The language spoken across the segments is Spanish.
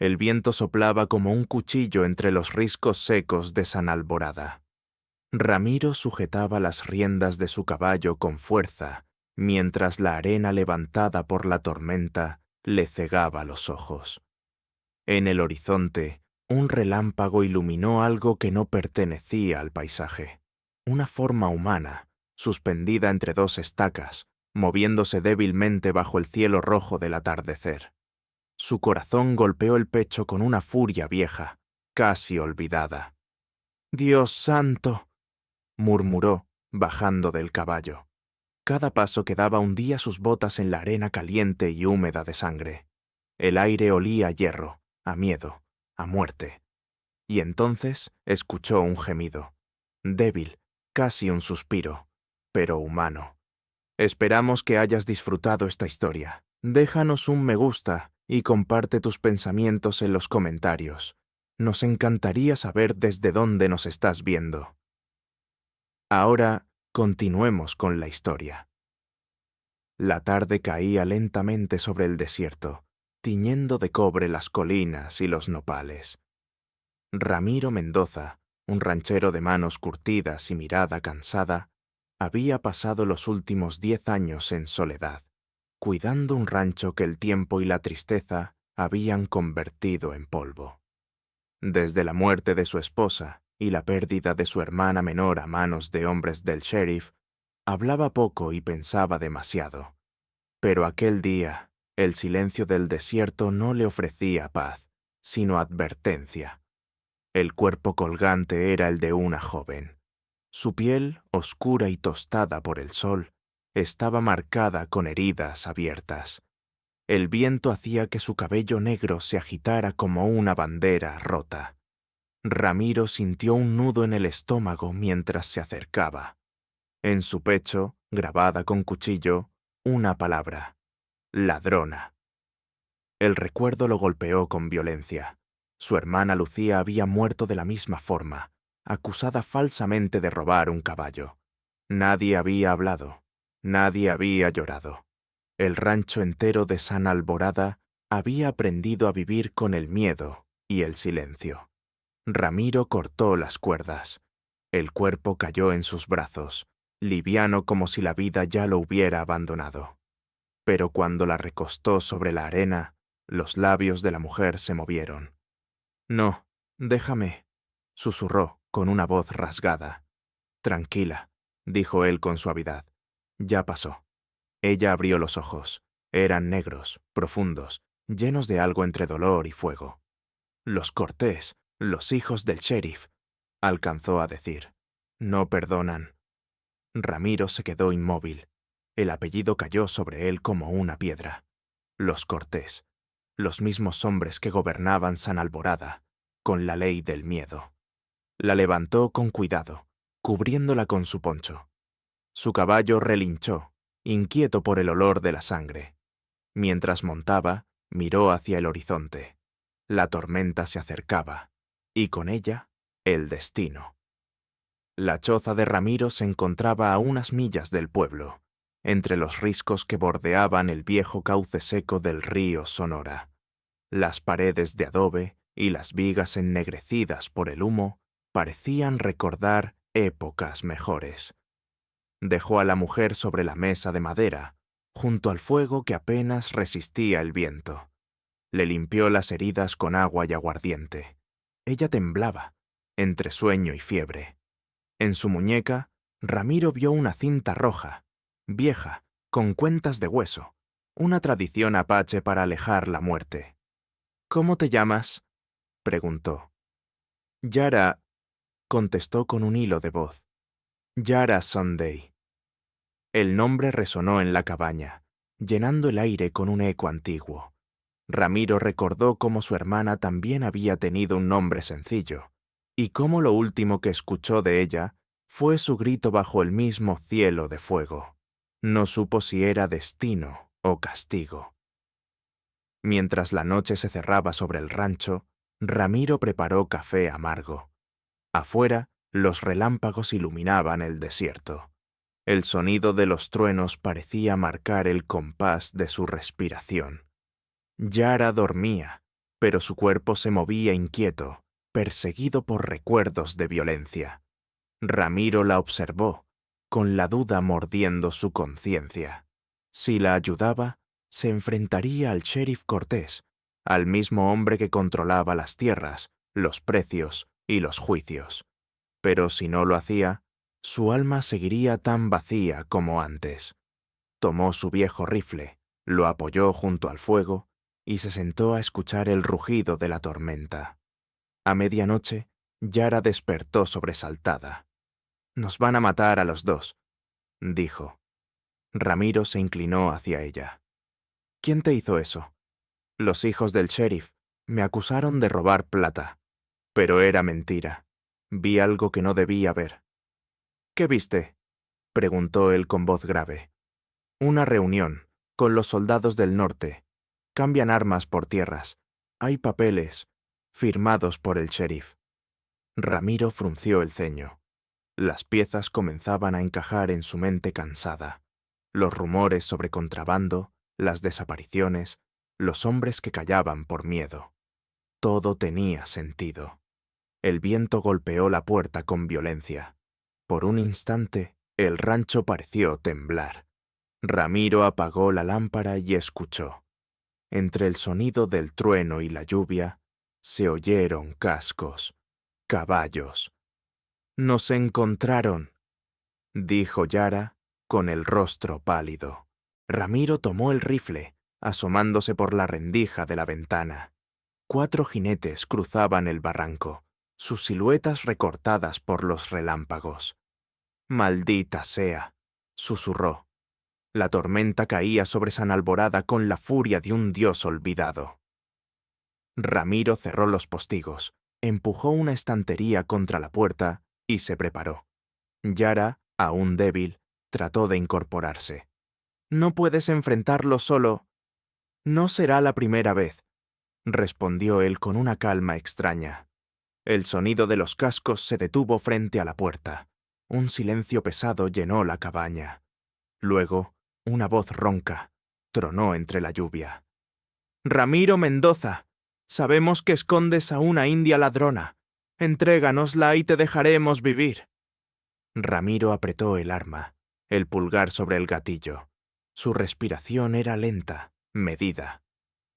El viento soplaba como un cuchillo entre los riscos secos de San Alborada. Ramiro sujetaba las riendas de su caballo con fuerza, mientras la arena levantada por la tormenta le cegaba los ojos. En el horizonte, un relámpago iluminó algo que no pertenecía al paisaje. Una forma humana, suspendida entre dos estacas, moviéndose débilmente bajo el cielo rojo del atardecer. Su corazón golpeó el pecho con una furia vieja, casi olvidada. «¡Dios santo!», murmuró, bajando del caballo. Cada paso que daba hundía sus botas en la arena caliente y húmeda de sangre. El aire olía a hierro, a miedo, a muerte. Y entonces escuchó un gemido, débil, casi un suspiro, pero humano. Esperamos que hayas disfrutado esta historia. Déjanos un me gusta y comparte tus pensamientos en los comentarios. Nos encantaría saber desde dónde nos estás viendo. Ahora, continuemos con la historia. La tarde caía lentamente sobre el desierto, tiñendo de cobre las colinas y los nopales. Ramiro Mendoza, un ranchero de manos curtidas y mirada cansada, había pasado los últimos 10 años en soledad, cuidando un rancho que el tiempo y la tristeza habían convertido en polvo. Desde la muerte de su esposa y la pérdida de su hermana menor a manos de hombres del sheriff, hablaba poco y pensaba demasiado. Pero aquel día, el silencio del desierto no le ofrecía paz, sino advertencia. El cuerpo colgante era el de una joven. Su piel, oscura y tostada por el sol, estaba marcada con heridas abiertas. El viento hacía que su cabello negro se agitara como una bandera rota. Ramiro sintió un nudo en el estómago mientras se acercaba. En su pecho, grabada con cuchillo, una palabra: ladrona. El recuerdo lo golpeó con violencia. Su hermana Lucía había muerto de la misma forma, acusada falsamente de robar un caballo. Nadie había hablado, nadie había llorado. El rancho entero de San Alborada había aprendido a vivir con el miedo y el silencio. Ramiro cortó las cuerdas. El cuerpo cayó en sus brazos, liviano como si la vida ya lo hubiera abandonado. Pero cuando la recostó sobre la arena, los labios de la mujer se movieron. «No, déjame», susurró con una voz rasgada. «Tranquila», dijo él con suavidad. «Ya pasó». Ella abrió los ojos. Eran negros, profundos, llenos de algo entre dolor y fuego. «Los Cortés, los hijos del sheriff», alcanzó a decir. «No perdonan». Ramiro se quedó inmóvil. El apellido cayó sobre él como una piedra. Los Cortés, los mismos hombres que gobernaban San Alborada, con la ley del miedo. La levantó con cuidado, cubriéndola con su poncho. Su caballo relinchó, inquieto por el olor de la sangre. Mientras montaba, miró hacia el horizonte. La tormenta se acercaba, y con ella, el destino. La choza de Ramiro se encontraba a unas millas del pueblo, entre los riscos que bordeaban el viejo cauce seco del río Sonora. Las paredes de adobe y las vigas ennegrecidas por el humo parecían recordar épocas mejores. Dejó a la mujer sobre la mesa de madera, junto al fuego que apenas resistía el viento. Le limpió las heridas con agua y aguardiente. Ella temblaba, entre sueño y fiebre. En su muñeca, Ramiro vio una cinta roja, vieja, con cuentas de hueso, una tradición apache para alejar la muerte. «¿Cómo te llamas?», preguntó. «Yara», contestó con un hilo de voz. «Yara Sunday». El nombre resonó en la cabaña, llenando el aire con un eco antiguo. Ramiro recordó cómo su hermana también había tenido un nombre sencillo, y cómo lo último que escuchó de ella fue su grito bajo el mismo cielo de fuego. No supo si era destino o castigo. Mientras la noche se cerraba sobre el rancho, Ramiro preparó café amargo. Afuera, los relámpagos iluminaban el desierto. El sonido de los truenos parecía marcar el compás de su respiración. Yara dormía, pero su cuerpo se movía inquieto, perseguido por recuerdos de violencia. Ramiro la observó, con la duda mordiendo su conciencia. Si la ayudaba, se enfrentaría al sheriff Cortés, al mismo hombre que controlaba las tierras, los precios y los juicios. Pero si no lo hacía, su alma seguiría tan vacía como antes. Tomó su viejo rifle, lo apoyó junto al fuego y se sentó a escuchar el rugido de la tormenta. A medianoche, Yara despertó sobresaltada. «Nos van a matar a los dos», dijo. Ramiro se inclinó hacia ella. «¿Quién te hizo eso?» «Los hijos del sheriff. Me acusaron de robar plata. Pero era mentira. Vi algo que no debía ver». «¿Qué viste?», preguntó él con voz grave. «Una reunión, con los soldados del norte. Cambian armas por tierras. Hay papeles, firmados por el sheriff». Ramiro frunció el ceño. Las piezas comenzaban a encajar en su mente cansada. Los rumores sobre contrabando, las desapariciones, los hombres que callaban por miedo. Todo tenía sentido. El viento golpeó la puerta con violencia. Por un instante, el rancho pareció temblar. Ramiro apagó la lámpara y escuchó. Entre el sonido del trueno y la lluvia, se oyeron cascos, caballos. «Nos encontraron», dijo Yara, con el rostro pálido. Ramiro tomó el rifle, asomándose por la rendija de la ventana. 4 jinetes cruzaban el barranco, sus siluetas recortadas por los relámpagos. «Maldita sea», susurró. La tormenta caía sobre San Alborada con la furia de un dios olvidado. Ramiro cerró los postigos, empujó una estantería contra la puerta y se preparó. Yara, aún débil, trató de incorporarse. «No puedes enfrentarlo solo». «No será la primera vez», respondió él con una calma extraña. El sonido de los cascos se detuvo frente a la puerta. Un silencio pesado llenó la cabaña. Luego, una voz ronca tronó entre la lluvia. «Ramiro Mendoza, sabemos que escondes a una india ladrona. Entréganosla y te dejaremos vivir». Ramiro apretó el arma, el pulgar sobre el gatillo. Su respiración era lenta, medida.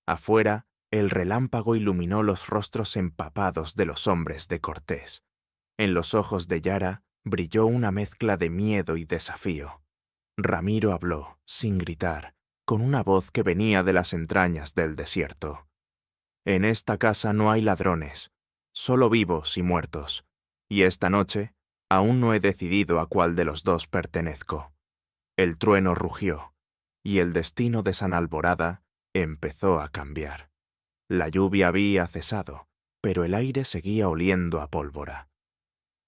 Afuera, el relámpago iluminó los rostros empapados de los hombres de Cortés. En los ojos de Yara brilló una mezcla de miedo y desafío. Ramiro habló, sin gritar, con una voz que venía de las entrañas del desierto. «En esta casa no hay ladrones, solo vivos y muertos. Y esta noche aún no he decidido a cuál de los dos pertenezco». El trueno rugió, y el destino de San Alborada empezó a cambiar. La lluvia había cesado, pero el aire seguía oliendo a pólvora.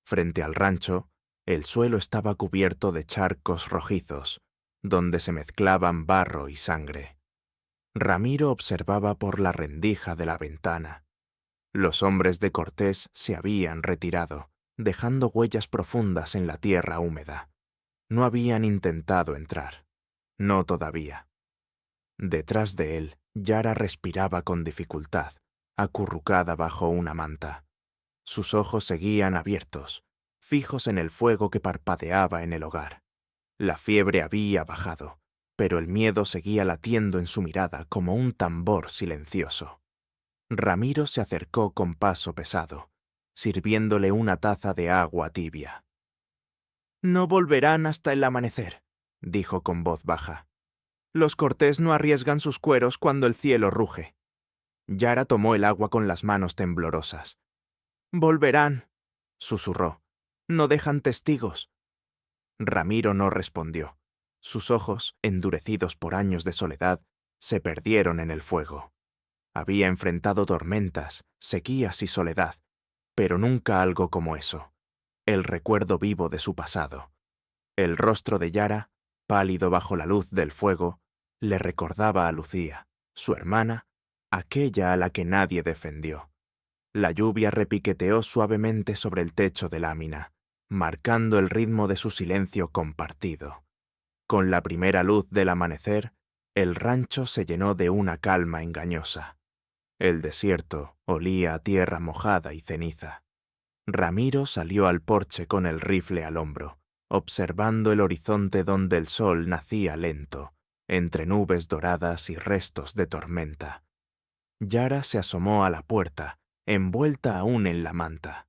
Frente al rancho, el suelo estaba cubierto de charcos rojizos, donde se mezclaban barro y sangre. Ramiro observaba por la rendija de la ventana. Los hombres de Cortés se habían retirado, dejando huellas profundas en la tierra húmeda. No habían intentado entrar. No todavía. Detrás de él, Yara respiraba con dificultad, acurrucada bajo una manta. Sus ojos seguían abiertos, fijos en el fuego que parpadeaba en el hogar. La fiebre había bajado, pero el miedo seguía latiendo en su mirada como un tambor silencioso. Ramiro se acercó con paso pesado, sirviéndole una taza de agua tibia. «No volverán hasta el amanecer», dijo con voz baja. «Los Cortés no arriesgan sus cueros cuando el cielo ruge». Yara tomó el agua con las manos temblorosas. «Volverán», susurró. «No dejan testigos». Ramiro no respondió. Sus ojos, endurecidos por años de soledad, se perdieron en el fuego. Había enfrentado tormentas, sequías y soledad, pero nunca algo como eso. El recuerdo vivo de su pasado. El rostro de Yara, pálido bajo la luz del fuego, le recordaba a Lucía, su hermana, aquella a la que nadie defendió. La lluvia repiqueteó suavemente sobre el techo de lámina, marcando el ritmo de su silencio compartido. Con la primera luz del amanecer, el rancho se llenó de una calma engañosa. El desierto olía a tierra mojada y ceniza. Ramiro salió al porche con el rifle al hombro, observando el horizonte donde el sol nacía lento, entre nubes doradas y restos de tormenta. Yara se asomó a la puerta, envuelta aún en la manta.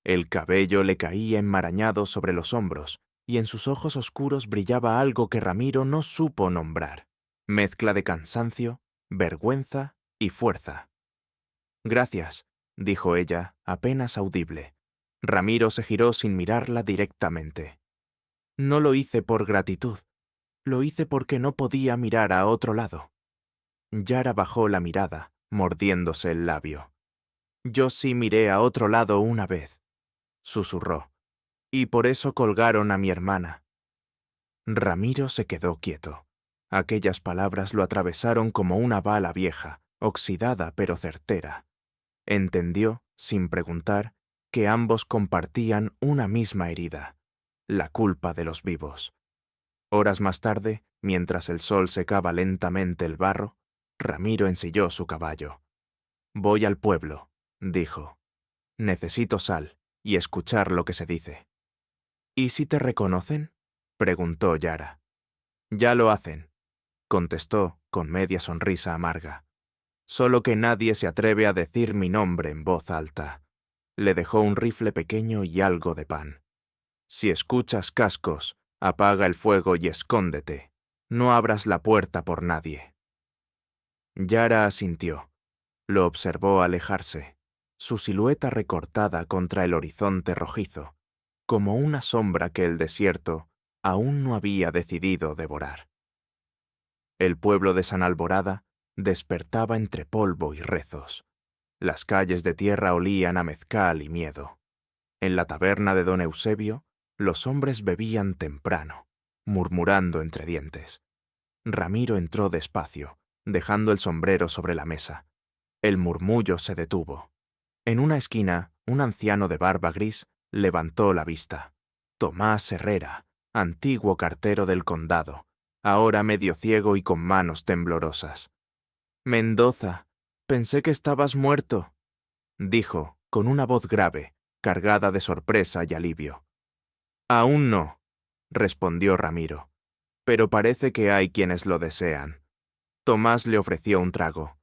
El cabello le caía enmarañado sobre los hombros, y en sus ojos oscuros brillaba algo que Ramiro no supo nombrar, mezcla de cansancio, vergüenza y fuerza. «Gracias», dijo ella, apenas audible. Ramiro se giró sin mirarla directamente. «No lo hice por gratitud, lo hice porque no podía mirar a otro lado». Yara bajó la mirada, mordiéndose el labio. «Yo sí miré a otro lado una vez», susurró, «y por eso colgaron a mi hermana». Ramiro se quedó quieto. Aquellas palabras lo atravesaron como una bala vieja, oxidada pero certera. Entendió, sin preguntar, que ambos compartían una misma herida, la culpa de los vivos. Horas más tarde, mientras el sol secaba lentamente el barro, Ramiro ensilló su caballo. «Voy al pueblo», dijo. «Necesito sal y escuchar lo que se dice». «¿Y si te reconocen?», preguntó Yara. «Ya lo hacen», contestó con media sonrisa amarga. «Solo que nadie se atreve a decir mi nombre en voz alta». Le dejó un rifle pequeño y algo de pan. «Si escuchas cascos, apaga el fuego y escóndete. No abras la puerta por nadie». Yara asintió. Lo observó alejarse, su silueta recortada contra el horizonte rojizo, como una sombra que el desierto aún no había decidido devorar. El pueblo de San Alborada despertaba entre polvo y rezos. Las calles de tierra olían a mezcal y miedo. En la taberna de don Eusebio, los hombres bebían temprano, murmurando entre dientes. Ramiro entró despacio, dejando el sombrero sobre la mesa. El murmullo se detuvo. En una esquina, un anciano de barba gris levantó la vista. Tomás Herrera, antiguo cartero del condado, ahora medio ciego y con manos temblorosas. «Mendoza, pensé que estabas muerto», dijo, con una voz grave, cargada de sorpresa y alivio. «Aún no», respondió Ramiro, «pero parece que hay quienes lo desean». Tomás le ofreció un trago.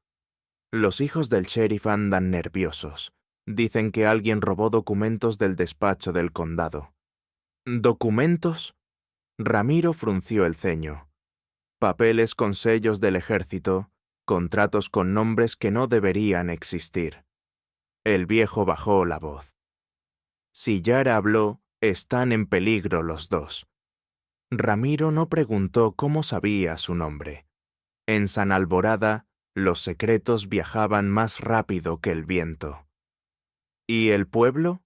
«Los hijos del sheriff andan nerviosos. Dicen que alguien robó documentos del despacho del condado». «¿Documentos?». Ramiro frunció el ceño. «Papeles con sellos del ejército, contratos con nombres que no deberían existir». El viejo bajó la voz. «Si Yara habló, están en peligro los dos». Ramiro no preguntó cómo sabía su nombre. En San Alborada, los secretos viajaban más rápido que el viento. «¿Y el pueblo?»,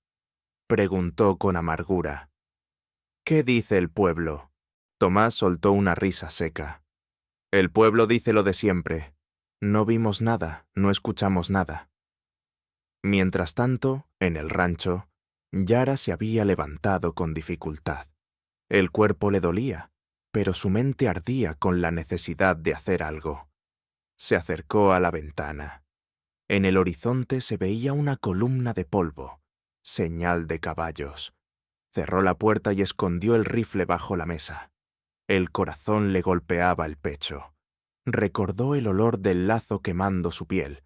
preguntó con amargura. «¿Qué dice el pueblo?». Tomás soltó una risa seca. «El pueblo dice lo de siempre. No vimos nada, no escuchamos nada». Mientras tanto, en el rancho, Yara se había levantado con dificultad. El cuerpo le dolía, pero su mente ardía con la necesidad de hacer algo. Se acercó a la ventana. En el horizonte se veía una columna de polvo, señal de caballos. Cerró la puerta y escondió el rifle bajo la mesa. El corazón le golpeaba el pecho. Recordó el olor del lazo quemando su piel,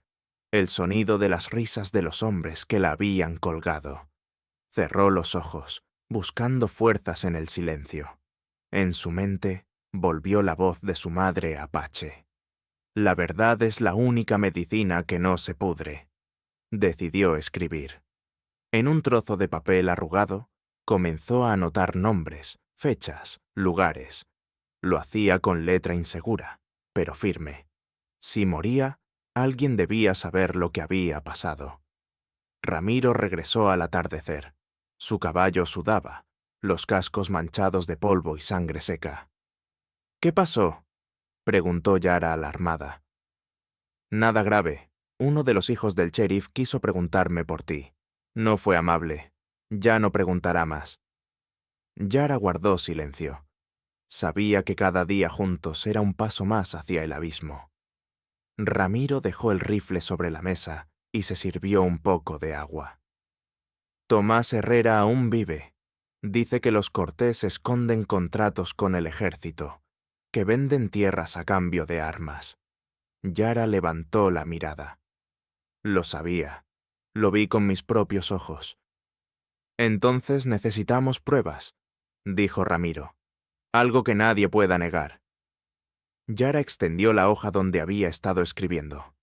el sonido de las risas de los hombres que la habían colgado. Cerró los ojos, buscando fuerzas en el silencio. En su mente volvió la voz de su madre apache. «La verdad es la única medicina que no se pudre». Decidió escribir. En un trozo de papel arrugado, comenzó a anotar nombres, fechas, lugares. Lo hacía con letra insegura, pero firme. Si moría, alguien debía saber lo que había pasado. Ramiro regresó al atardecer. Su caballo sudaba, los cascos manchados de polvo y sangre seca. «¿Qué pasó?», preguntó Yara alarmada. «Nada grave. Uno de los hijos del sheriff quiso preguntarme por ti. No fue amable. Ya no preguntará más». Yara guardó silencio. Sabía que cada día juntos era un paso más hacia el abismo. Ramiro dejó el rifle sobre la mesa y se sirvió un poco de agua. Tomás Herrera aún vive. Dice que los Cortés esconden contratos con el ejército, que venden tierras a cambio de armas. Yara levantó la mirada. Lo sabía. Lo vi con mis propios ojos. Entonces necesitamos pruebas, dijo Ramiro. Algo que nadie pueda negar. Yara extendió la hoja donde había estado escribiendo.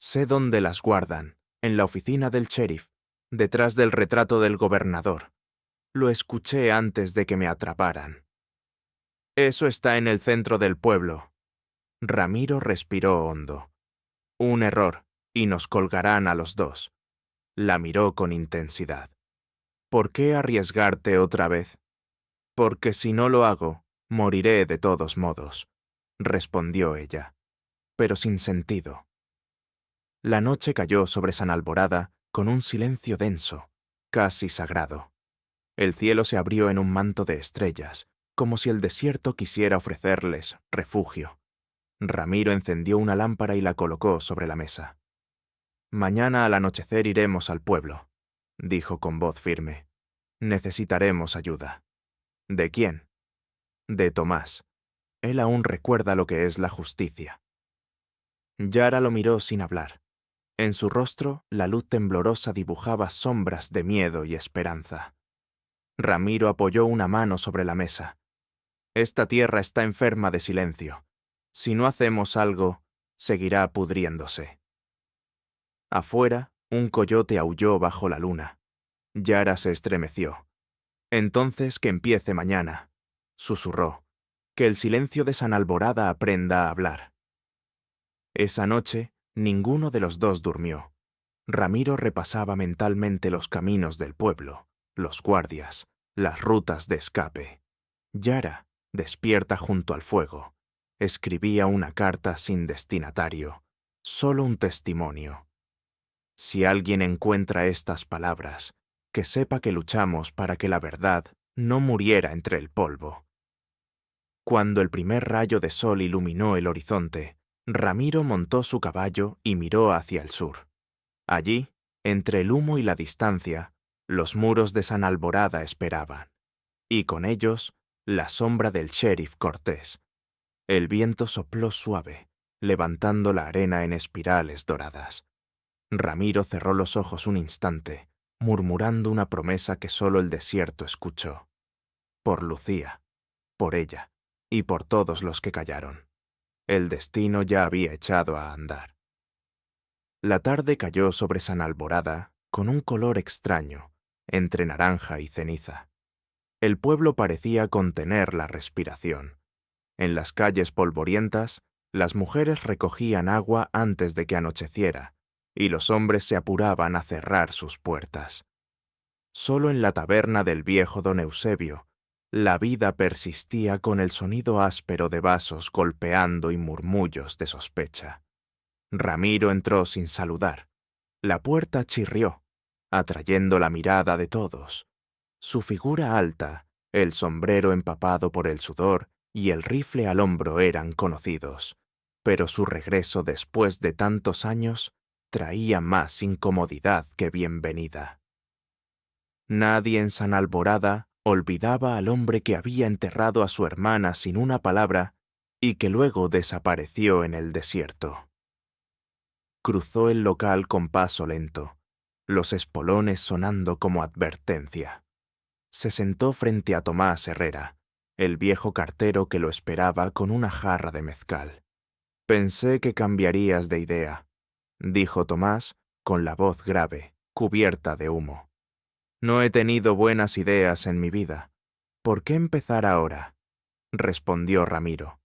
Sé dónde las guardan, en la oficina del sheriff, detrás del retrato del gobernador. Lo escuché antes de que me atraparan. Eso está en el centro del pueblo. Ramiro respiró hondo. Un error, y nos colgarán a los dos. La miró con intensidad. ¿Por qué arriesgarte otra vez? Porque si no lo hago, moriré de todos modos, respondió ella, pero sin sentido. La noche cayó sobre San Alborada con un silencio denso, casi sagrado. El cielo se abrió en un manto de estrellas, como si el desierto quisiera ofrecerles refugio. Ramiro encendió una lámpara y la colocó sobre la mesa. Mañana al anochecer iremos al pueblo, dijo con voz firme. Necesitaremos ayuda. ¿De quién? De Tomás. Él aún recuerda lo que es la justicia. Yara lo miró sin hablar. En su rostro, la luz temblorosa dibujaba sombras de miedo y esperanza. Ramiro apoyó una mano sobre la mesa. Esta tierra está enferma de silencio. Si no hacemos algo, seguirá pudriéndose. Afuera, un coyote aulló bajo la luna. Yara se estremeció. Entonces que empiece mañana, susurró. Que el silencio de San Alborada aprenda a hablar. Esa noche, ninguno de los dos durmió. Ramiro repasaba mentalmente los caminos del pueblo, los guardias, las rutas de escape. Yara, despierta junto al fuego, escribía una carta sin destinatario, solo un testimonio. Si alguien encuentra estas palabras, que sepa que luchamos para que la verdad no muriera entre el polvo. Cuando el primer rayo de sol iluminó el horizonte, Ramiro montó su caballo y miró hacia el sur. Allí, entre el humo y la distancia, los muros de San Alborada esperaban, y con ellos, la sombra del sheriff Cortés. El viento sopló suave, levantando la arena en espirales doradas. Ramiro cerró los ojos un instante, murmurando una promesa que solo el desierto escuchó. Por Lucía, por ella, y por todos los que callaron. El destino ya había echado a andar. La tarde cayó sobre San Alborada con un color extraño, entre naranja y ceniza. El pueblo parecía contener la respiración. En las calles polvorientas, las mujeres recogían agua antes de que anocheciera, y los hombres se apuraban a cerrar sus puertas. Solo en la taberna del viejo don Eusebio, la vida persistía con el sonido áspero de vasos golpeando y murmullos de sospecha. Ramiro entró sin saludar. La puerta chirrió, atrayendo la mirada de todos. Su figura alta, el sombrero empapado por el sudor y el rifle al hombro eran conocidos, pero su regreso después de tantos años traía más incomodidad que bienvenida. Nadie en San Alborada olvidaba al hombre que había enterrado a su hermana sin una palabra y que luego desapareció en el desierto. Cruzó el local con paso lento, los espolones sonando como advertencia. Se sentó frente a Tomás Herrera, el viejo cartero que lo esperaba con una jarra de mezcal. «Pensé que cambiarías de idea», dijo Tomás, con la voz grave, cubierta de humo. «No he tenido buenas ideas en mi vida. ¿Por qué empezar ahora?», respondió Ramiro.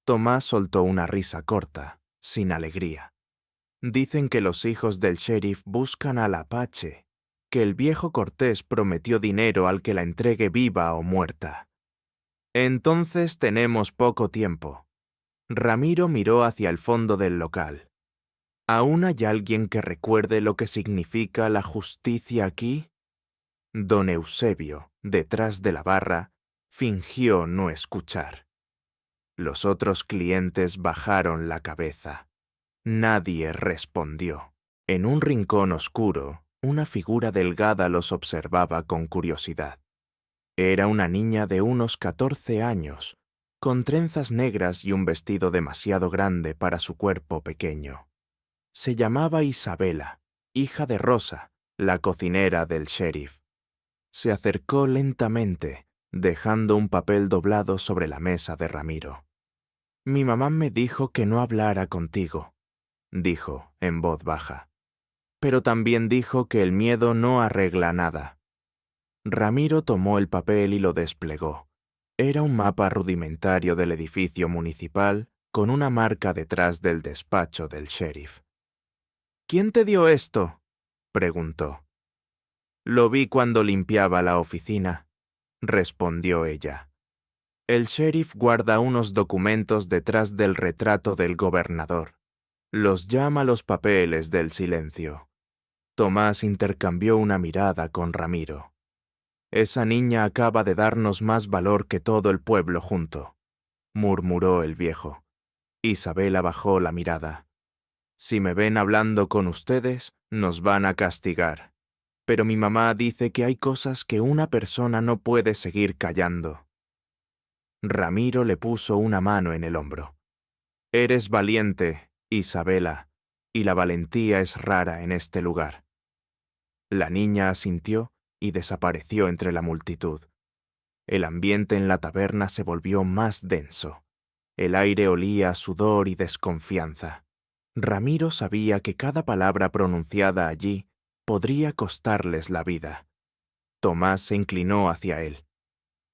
Tomás soltó una risa corta, sin alegría. «Dicen que los hijos del sheriff buscan al Apache, que el viejo Cortés prometió dinero al que la entregue viva o muerta. Entonces tenemos poco tiempo». Ramiro miró hacia el fondo del local. ¿Aún hay alguien que recuerde lo que significa la justicia aquí? Don Eusebio, detrás de la barra, fingió no escuchar. Los otros clientes bajaron la cabeza. Nadie respondió. En un rincón oscuro, una figura delgada los observaba con curiosidad. Era una niña de unos 14 años, con trenzas negras y un vestido demasiado grande para su cuerpo pequeño. Se llamaba Isabela, hija de Rosa, la cocinera del sheriff. Se acercó lentamente, dejando un papel doblado sobre la mesa de Ramiro. «Mi mamá me dijo que no hablara contigo», dijo en voz baja. «Pero también dijo que el miedo no arregla nada». Ramiro tomó el papel y lo desplegó. Era un mapa rudimentario del edificio municipal con una marca detrás del despacho del sheriff. «¿Quién te dio esto?», preguntó. «Lo vi cuando limpiaba la oficina», respondió ella. «El sheriff guarda unos documentos detrás del retrato del gobernador. Los llama los papeles del silencio». Tomás intercambió una mirada con Ramiro. «Esa niña acaba de darnos más valor que todo el pueblo junto», murmuró el viejo. Isabela bajó la mirada. «Si me ven hablando con ustedes, nos van a castigar. Pero mi mamá dice que hay cosas que una persona no puede seguir callando». Ramiro le puso una mano en el hombro. «Eres valiente, Isabela, y la valentía es rara en este lugar». La niña asintió y desapareció entre la multitud. El ambiente en la taberna se volvió más denso. El aire olía a sudor y desconfianza. Ramiro sabía que cada palabra pronunciada allí podría costarles la vida. Tomás se inclinó hacia él.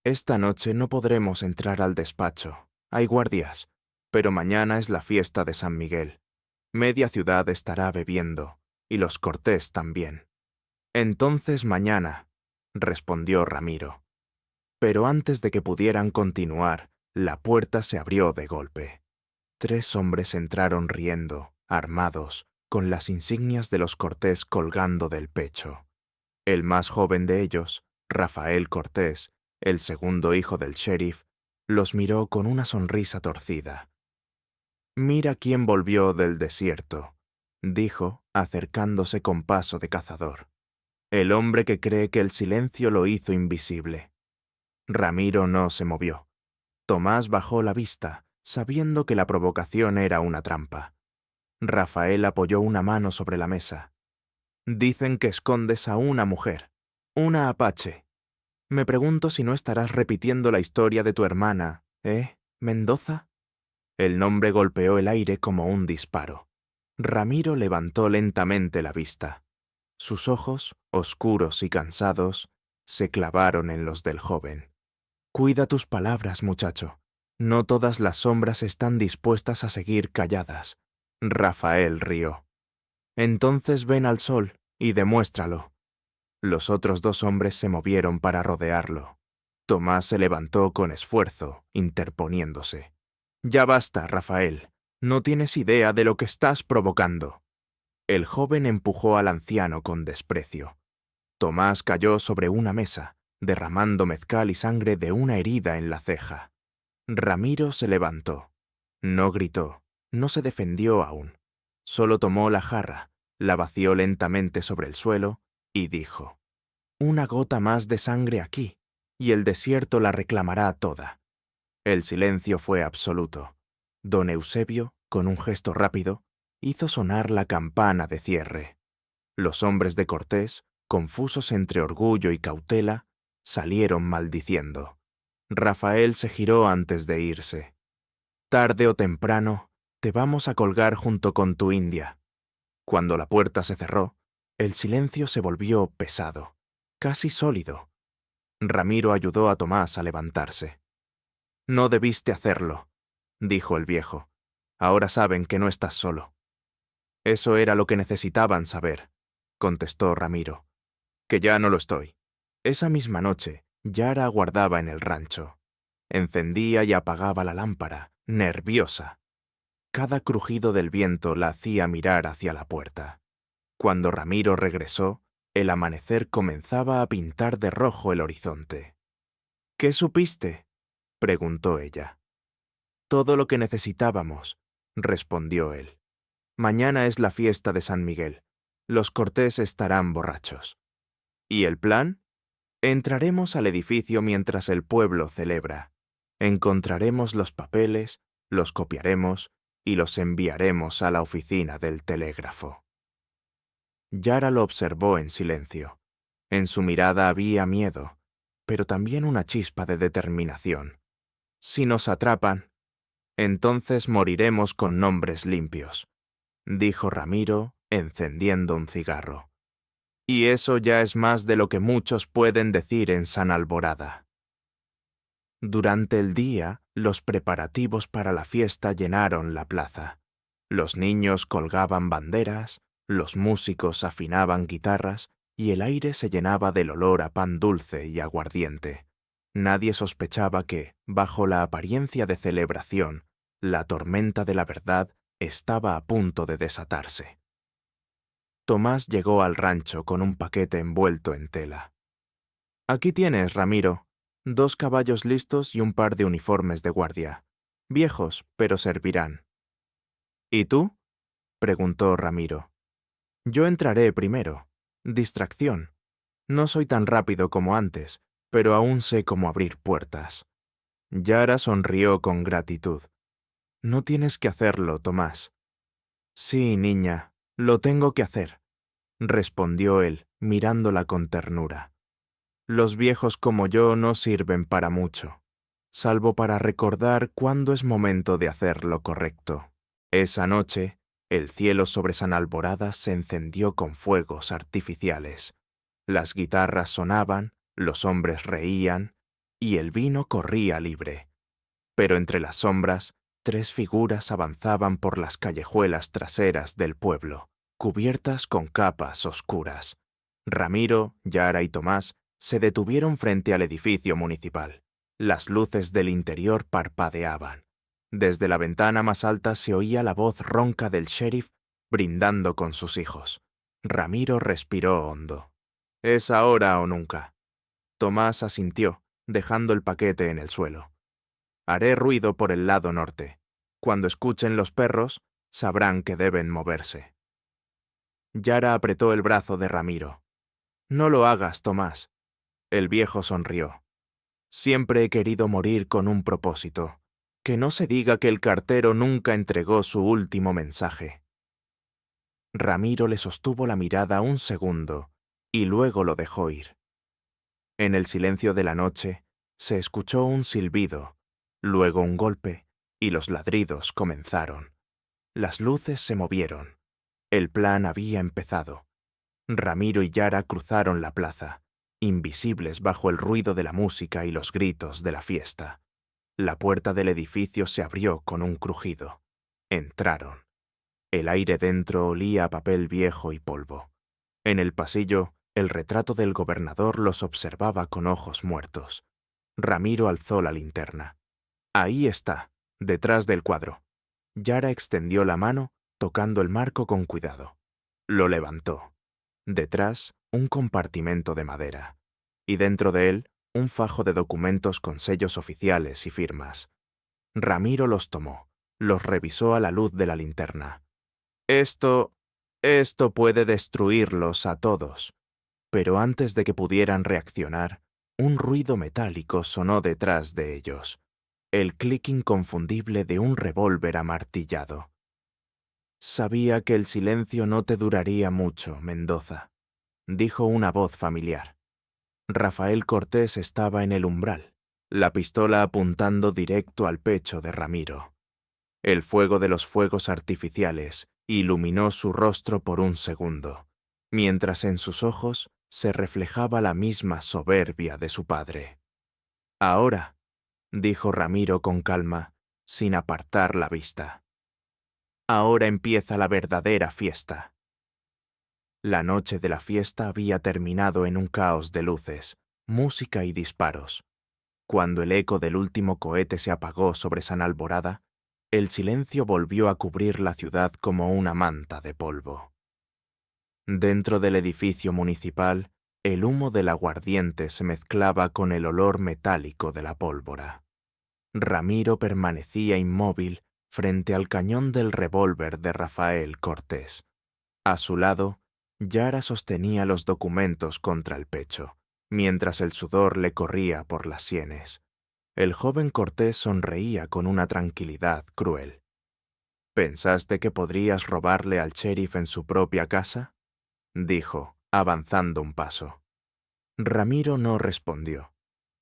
«Esta noche no podremos entrar al despacho. Hay guardias, pero mañana es la fiesta de San Miguel. Media ciudad estará bebiendo, y los Cortés también». «Entonces mañana», respondió Ramiro. Pero antes de que pudieran continuar, la puerta se abrió de golpe. 3 hombres entraron riendo, armados, con las insignias de los Cortés colgando del pecho. El más joven de ellos, Rafael Cortés, el segundo hijo del sheriff, los miró con una sonrisa torcida. «Mira quién volvió del desierto», dijo, acercándose con paso de cazador. «El hombre que cree que el silencio lo hizo invisible». Ramiro no se movió. Tomás bajó la vista, sabiendo que la provocación era una trampa. Rafael apoyó una mano sobre la mesa. «Dicen que escondes a una mujer, una apache. Me pregunto si no estarás repitiendo la historia de tu hermana, Mendoza?» El nombre golpeó el aire como un disparo. Ramiro levantó lentamente la vista. Sus ojos, oscuros y cansados, se clavaron en los del joven. «Cuida tus palabras, muchacho. No todas las sombras están dispuestas a seguir calladas». Rafael rió. «Entonces ven al sol y demuéstralo». Los otros 2 hombres se movieron para rodearlo. Tomás se levantó con esfuerzo, interponiéndose. «Ya basta, Rafael. No tienes idea de lo que estás provocando». El joven empujó al anciano con desprecio. Tomás cayó sobre una mesa, derramando mezcal y sangre de una herida en la ceja. Ramiro se levantó. No gritó, no se defendió aún. Solo tomó la jarra, la vació lentamente sobre el suelo y dijo: «Una gota más de sangre aquí, y el desierto la reclamará toda». El silencio fue absoluto. Don Eusebio, con un gesto rápido, hizo sonar la campana de cierre. Los hombres de Cortés, confusos entre orgullo y cautela, salieron maldiciendo. Rafael se giró antes de irse. «Tarde o temprano, te vamos a colgar junto con tu india». Cuando la puerta se cerró, el silencio se volvió pesado, casi sólido. Ramiro ayudó a Tomás a levantarse. «No debiste hacerlo», dijo el viejo. «Ahora saben que no estás solo». «Eso era lo que necesitaban saber», contestó Ramiro. «Que ya no lo estoy». Esa misma noche, Yara aguardaba en el rancho. Encendía y apagaba la lámpara, nerviosa. Cada crujido del viento la hacía mirar hacia la puerta. Cuando Ramiro regresó, el amanecer comenzaba a pintar de rojo el horizonte. «¿Qué supiste?», preguntó ella. «Todo lo que necesitábamos», respondió él. Mañana es la fiesta de San Miguel. Los Cortés estarán borrachos. ¿Y el plan? Entraremos al edificio mientras el pueblo celebra. Encontraremos los papeles, los copiaremos y los enviaremos a la oficina del telégrafo. Yara lo observó en silencio. En su mirada había miedo, pero también una chispa de determinación. Si nos atrapan, entonces moriremos con nombres limpios, dijo Ramiro, encendiendo un cigarro. Y eso ya es más de lo que muchos pueden decir en San Alborada. Durante el día, los preparativos para la fiesta llenaron la plaza. Los niños colgaban banderas, los músicos afinaban guitarras y el aire se llenaba del olor a pan dulce y aguardiente. Nadie sospechaba que, bajo la apariencia de celebración, la tormenta de la verdad estaba a punto de desatarse. Tomás llegó al rancho con un paquete envuelto en tela. «Aquí tienes, Ramiro, 2 caballos listos y un par de uniformes de guardia. Viejos, pero servirán». «¿Y tú?», preguntó Ramiro. «Yo entraré primero. Distracción. No soy tan rápido como antes, pero aún sé cómo abrir puertas». Yara sonrió con gratitud. «No tienes que hacerlo, Tomás». «Sí, niña, lo tengo que hacer», respondió él, mirándola con ternura. «Los viejos como yo no sirven para mucho, salvo para recordar cuándo es momento de hacer lo correcto». Esa noche, el cielo sobre San Alborada se encendió con fuegos artificiales. Las guitarras sonaban, los hombres reían, y el vino corría libre. Pero entre las sombras, 3 figuras avanzaban por las callejuelas traseras del pueblo, cubiertas con capas oscuras. Ramiro, Yara y Tomás se detuvieron frente al edificio municipal. Las luces del interior parpadeaban. Desde la ventana más alta se oía la voz ronca del sheriff brindando con sus hijos. Ramiro respiró hondo. «Es ahora o nunca». Tomás asintió, dejando el paquete en el suelo. «Haré ruido por el lado norte. Cuando escuchen los perros, sabrán que deben moverse». Yara apretó el brazo de Ramiro. «No lo hagas, Tomás». El viejo sonrió. «Siempre he querido morir con un propósito. Que no se diga que el cartero nunca entregó su último mensaje». Ramiro le sostuvo la mirada un segundo y luego lo dejó ir. En el silencio de la noche se escuchó un silbido, luego un golpe, y los ladridos comenzaron. Las luces se movieron. El plan había empezado. Ramiro y Yara cruzaron la plaza, invisibles bajo el ruido de la música y los gritos de la fiesta. La puerta del edificio se abrió con un crujido. Entraron. El aire dentro olía a papel viejo y polvo. En el pasillo, el retrato del gobernador los observaba con ojos muertos. Ramiro alzó la linterna. «Ahí está, detrás del cuadro». Yara extendió la mano, tocando el marco con cuidado. Lo levantó. Detrás, un compartimento de madera. Y dentro de él, un fajo de documentos con sellos oficiales y firmas. Ramiro los tomó, los revisó a la luz de la linterna. Esto puede destruirlos a todos». Pero antes de que pudieran reaccionar, un ruido metálico sonó detrás de ellos. El clic inconfundible de un revólver amartillado. «Sabía que el silencio no te duraría mucho, Mendoza», dijo una voz familiar. Rafael Cortés estaba en el umbral, la pistola apuntando directo al pecho de Ramiro. El fuego de los fuegos artificiales iluminó su rostro por un segundo, mientras en sus ojos se reflejaba la misma soberbia de su padre. «Ahora», dijo Ramiro con calma, sin apartar la vista. «Ahora empieza la verdadera fiesta». La noche de la fiesta había terminado en un caos de luces, música y disparos. Cuando el eco del último cohete se apagó sobre San Alborada, el silencio volvió a cubrir la ciudad como una manta de polvo. Dentro del edificio municipal, el humo del aguardiente se mezclaba con el olor metálico de la pólvora. Ramiro permanecía inmóvil, frente al cañón del revólver de Rafael Cortés. A su lado, Yara sostenía los documentos contra el pecho, mientras el sudor le corría por las sienes. El joven Cortés sonreía con una tranquilidad cruel. ¿Pensaste que podrías robarle al sheriff en su propia casa?, dijo, avanzando un paso. Ramiro no respondió.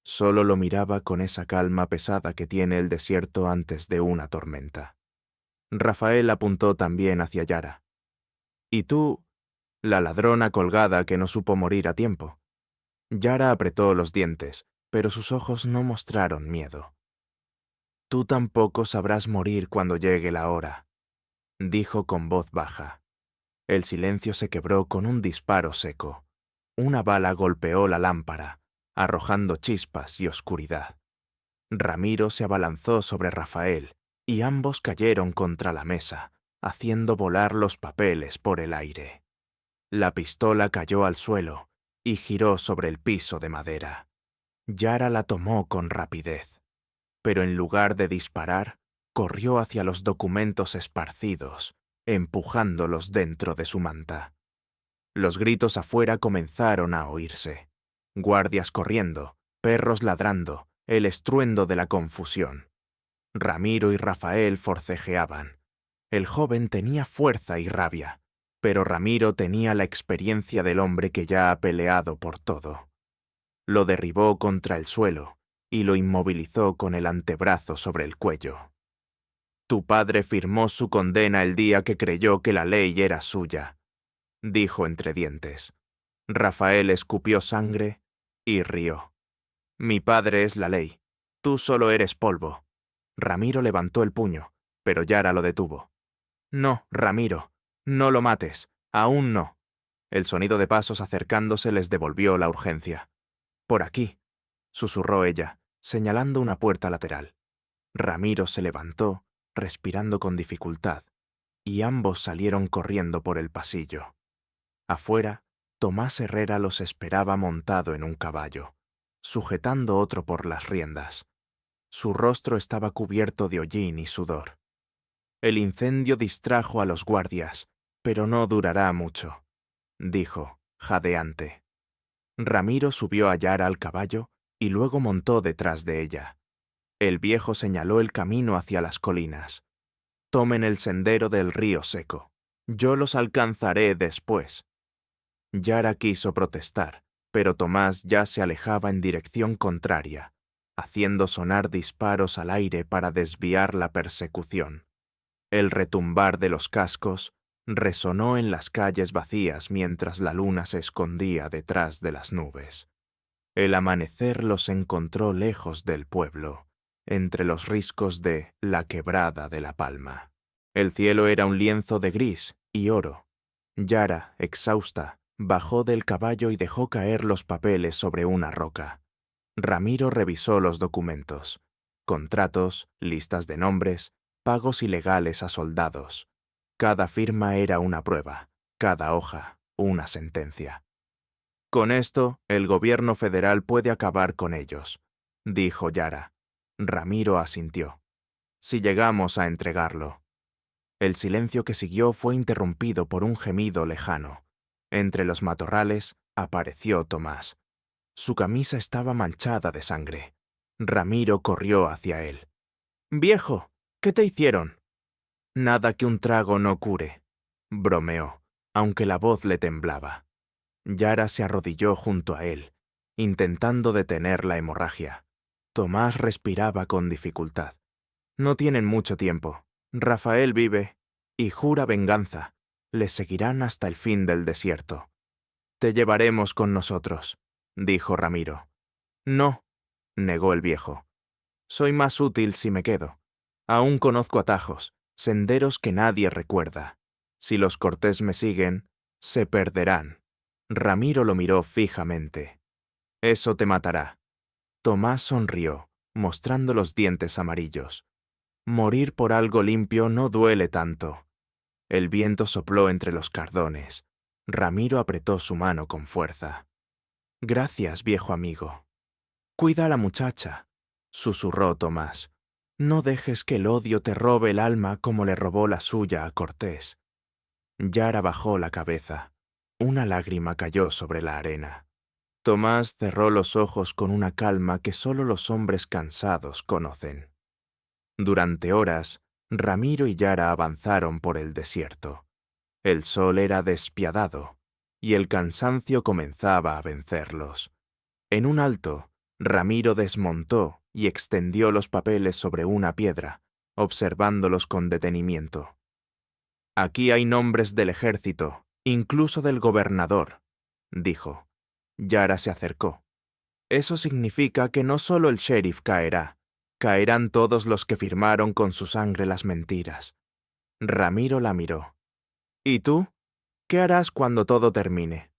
Solo lo miraba con esa calma pesada que tiene el desierto antes de una tormenta. Rafael apuntó también hacia Yara. «¿Y tú, la ladrona colgada que no supo morir a tiempo?» Yara apretó los dientes, pero sus ojos no mostraron miedo. «Tú tampoco sabrás morir cuando llegue la hora», dijo con voz baja. El silencio se quebró con un disparo seco. Una bala golpeó la lámpara, arrojando chispas y oscuridad. Ramiro se abalanzó sobre Rafael, y ambos cayeron contra la mesa, haciendo volar los papeles por el aire. La pistola cayó al suelo y giró sobre el piso de madera. Yara la tomó con rapidez, pero en lugar de disparar, corrió hacia los documentos esparcidos, empujándolos dentro de su manta. Los gritos afuera comenzaron a oírse. Guardias corriendo, perros ladrando, el estruendo de la confusión. Ramiro y Rafael forcejeaban. El joven tenía fuerza y rabia, pero Ramiro tenía la experiencia del hombre que ya ha peleado por todo. Lo derribó contra el suelo y lo inmovilizó con el antebrazo sobre el cuello. «Tu padre firmó su condena el día que creyó que la ley era suya», dijo entre dientes. Rafael escupió sangre y rió. «Mi padre es la ley. Tú solo eres polvo». Ramiro levantó el puño, pero Yara lo detuvo. «No, Ramiro, no lo mates. Aún no». El sonido de pasos acercándose les devolvió la urgencia. «Por aquí», susurró ella, señalando una puerta lateral. Ramiro se levantó, respirando con dificultad, y ambos salieron corriendo por el pasillo. Afuera, Tomás Herrera los esperaba montado en un caballo, sujetando otro por las riendas. Su rostro estaba cubierto de hollín y sudor. «El incendio distrajo a los guardias, pero no durará mucho», dijo, jadeante. Ramiro subió a Yara al caballo y luego montó detrás de ella. El viejo señaló el camino hacia las colinas. «Tomen el sendero del río seco. Yo los alcanzaré después». Yara quiso protestar, pero Tomás ya se alejaba en dirección contraria, haciendo sonar disparos al aire para desviar la persecución. El retumbar de los cascos resonó en las calles vacías mientras la luna se escondía detrás de las nubes. El amanecer los encontró lejos del pueblo, entre los riscos de la Quebrada de la Palma. El cielo era un lienzo de gris y oro. Yara, exhausta, bajó del caballo y dejó caer los papeles sobre una roca. Ramiro revisó los documentos: contratos, listas de nombres, pagos ilegales a soldados. Cada firma era una prueba, cada hoja una sentencia. «Con esto, el gobierno federal puede acabar con ellos», dijo Yara. Ramiro asintió. «Si llegamos a entregarlo». El silencio que siguió fue interrumpido por un gemido lejano. Entre los matorrales apareció Tomás. Su camisa estaba manchada de sangre. Ramiro corrió hacia él. «Viejo, ¿qué te hicieron?» «Nada que un trago no cure», bromeó, aunque la voz le temblaba. Yara se arrodilló junto a él, intentando detener la hemorragia. Tomás respiraba con dificultad. «No tienen mucho tiempo. Rafael vive y jura venganza. Le seguirán hasta el fin del desierto». «Te llevaremos con nosotros», dijo Ramiro. «No», negó el viejo. «Soy más útil si me quedo. Aún conozco atajos, senderos que nadie recuerda. Si los Cortés me siguen, se perderán». Ramiro lo miró fijamente. «Eso te matará». Tomás sonrió, mostrando los dientes amarillos. «Morir por algo limpio no duele tanto». El viento sopló entre los cardones. Ramiro apretó su mano con fuerza. «Gracias, viejo amigo». «Cuida a la muchacha», susurró Tomás. No dejes que el odio te robe el alma como le robó la suya a Cortés. Yara bajó la cabeza. Una lágrima cayó sobre la arena. Tomás cerró los ojos con una calma que solo los hombres cansados conocen. Durante horas, Ramiro y Yara avanzaron por el desierto. El sol era despiadado, y el cansancio comenzaba a vencerlos. En un alto, Ramiro desmontó y extendió los papeles sobre una piedra, observándolos con detenimiento. «Aquí hay nombres del ejército, incluso del gobernador», dijo. Yara se acercó. «Eso significa que no solo el sheriff caerá, caerán todos los que firmaron con su sangre las mentiras». Ramiro la miró. «¿Y tú? ¿Qué harás cuando todo termine?»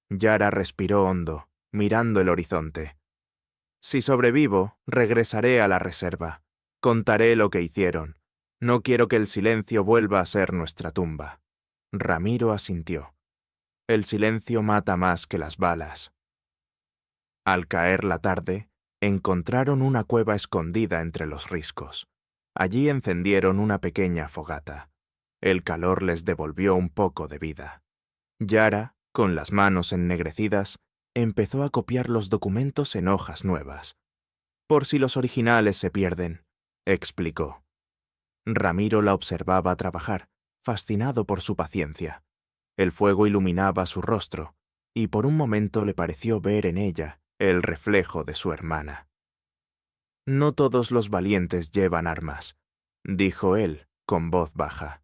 Yara respiró hondo, mirando el horizonte. «Si sobrevivo, regresaré a la reserva. Contaré lo que hicieron. No quiero que el silencio vuelva a ser nuestra tumba». Ramiro asintió. «El silencio mata más que las balas». Al caer la tarde, encontraron una cueva escondida entre los riscos. Allí encendieron una pequeña fogata. El calor les devolvió un poco de vida. Yara, con las manos ennegrecidas, empezó a copiar los documentos en hojas nuevas. «Por si los originales se pierden», explicó. Ramiro la observaba trabajar, fascinado por su paciencia. El fuego iluminaba su rostro, y por un momento le pareció ver en ella el reflejo de su hermana. «No todos los valientes llevan armas», dijo él, con voz baja.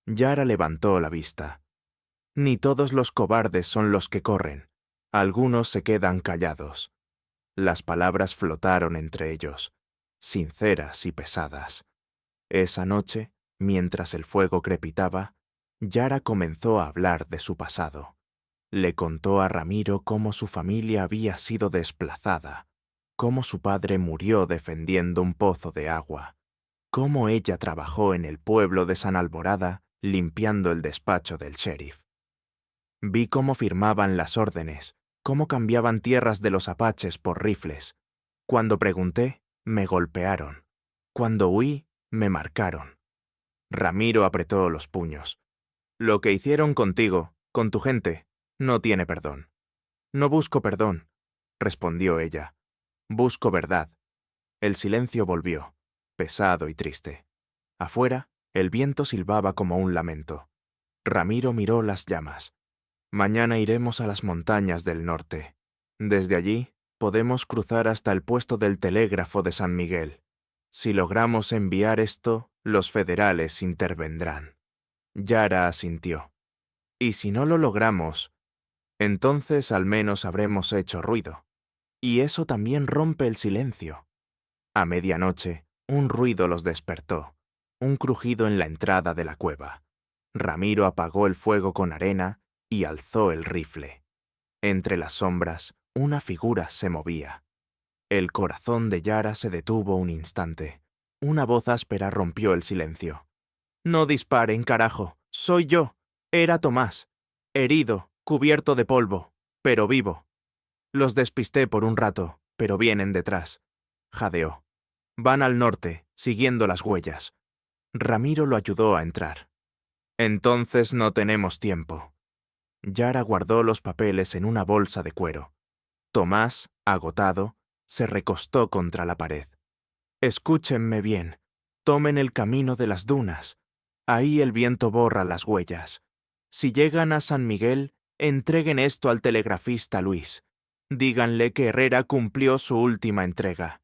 Yara levantó la vista. «Ni todos los cobardes son los que corren. Algunos se quedan callados». Las palabras flotaron entre ellos, sinceras y pesadas. Esa noche, mientras el fuego crepitaba, Yara comenzó a hablar de su pasado. Le contó a Ramiro cómo su familia había sido desplazada, cómo su padre murió defendiendo un pozo de agua, cómo ella trabajó en el pueblo de San Alborada limpiando el despacho del sheriff. «Vi cómo firmaban las órdenes, cómo cambiaban tierras de los apaches por rifles. Cuando pregunté, me golpearon. Cuando huí, me marcaron». Ramiro apretó los puños. «Lo que hicieron contigo, con tu gente, no tiene perdón». «No busco perdón», respondió ella. «Busco verdad». El silencio volvió, pesado y triste. Afuera, el viento silbaba como un lamento. Ramiro miró las llamas. «Mañana iremos a las montañas del norte. Desde allí, podemos cruzar hasta el puesto del telégrafo de San Miguel. Si logramos enviar esto, los federales intervendrán». Yara asintió. «Y si no lo logramos, entonces al menos habremos hecho ruido. Y eso también rompe el silencio». A medianoche, un ruido los despertó, un crujido en la entrada de la cueva. Ramiro apagó el fuego con arena y alzó el rifle. Entre las sombras, una figura se movía. El corazón de Yara se detuvo un instante. Una voz áspera rompió el silencio. «No disparen, carajo. Soy yo. Era Tomás. Herido, cubierto de polvo, pero vivo. Los despisté por un rato, pero vienen detrás». Jadeó. «Van al norte, siguiendo las huellas». Ramiro lo ayudó a entrar. «Entonces no tenemos tiempo». Yara guardó los papeles en una bolsa de cuero. Tomás, agotado, se recostó contra la pared. «Escúchenme bien. Tomen el camino de las dunas. Ahí el viento borra las huellas. Si llegan a San Miguel, entreguen esto al telegrafista Luis. Díganle que Herrera cumplió su última entrega».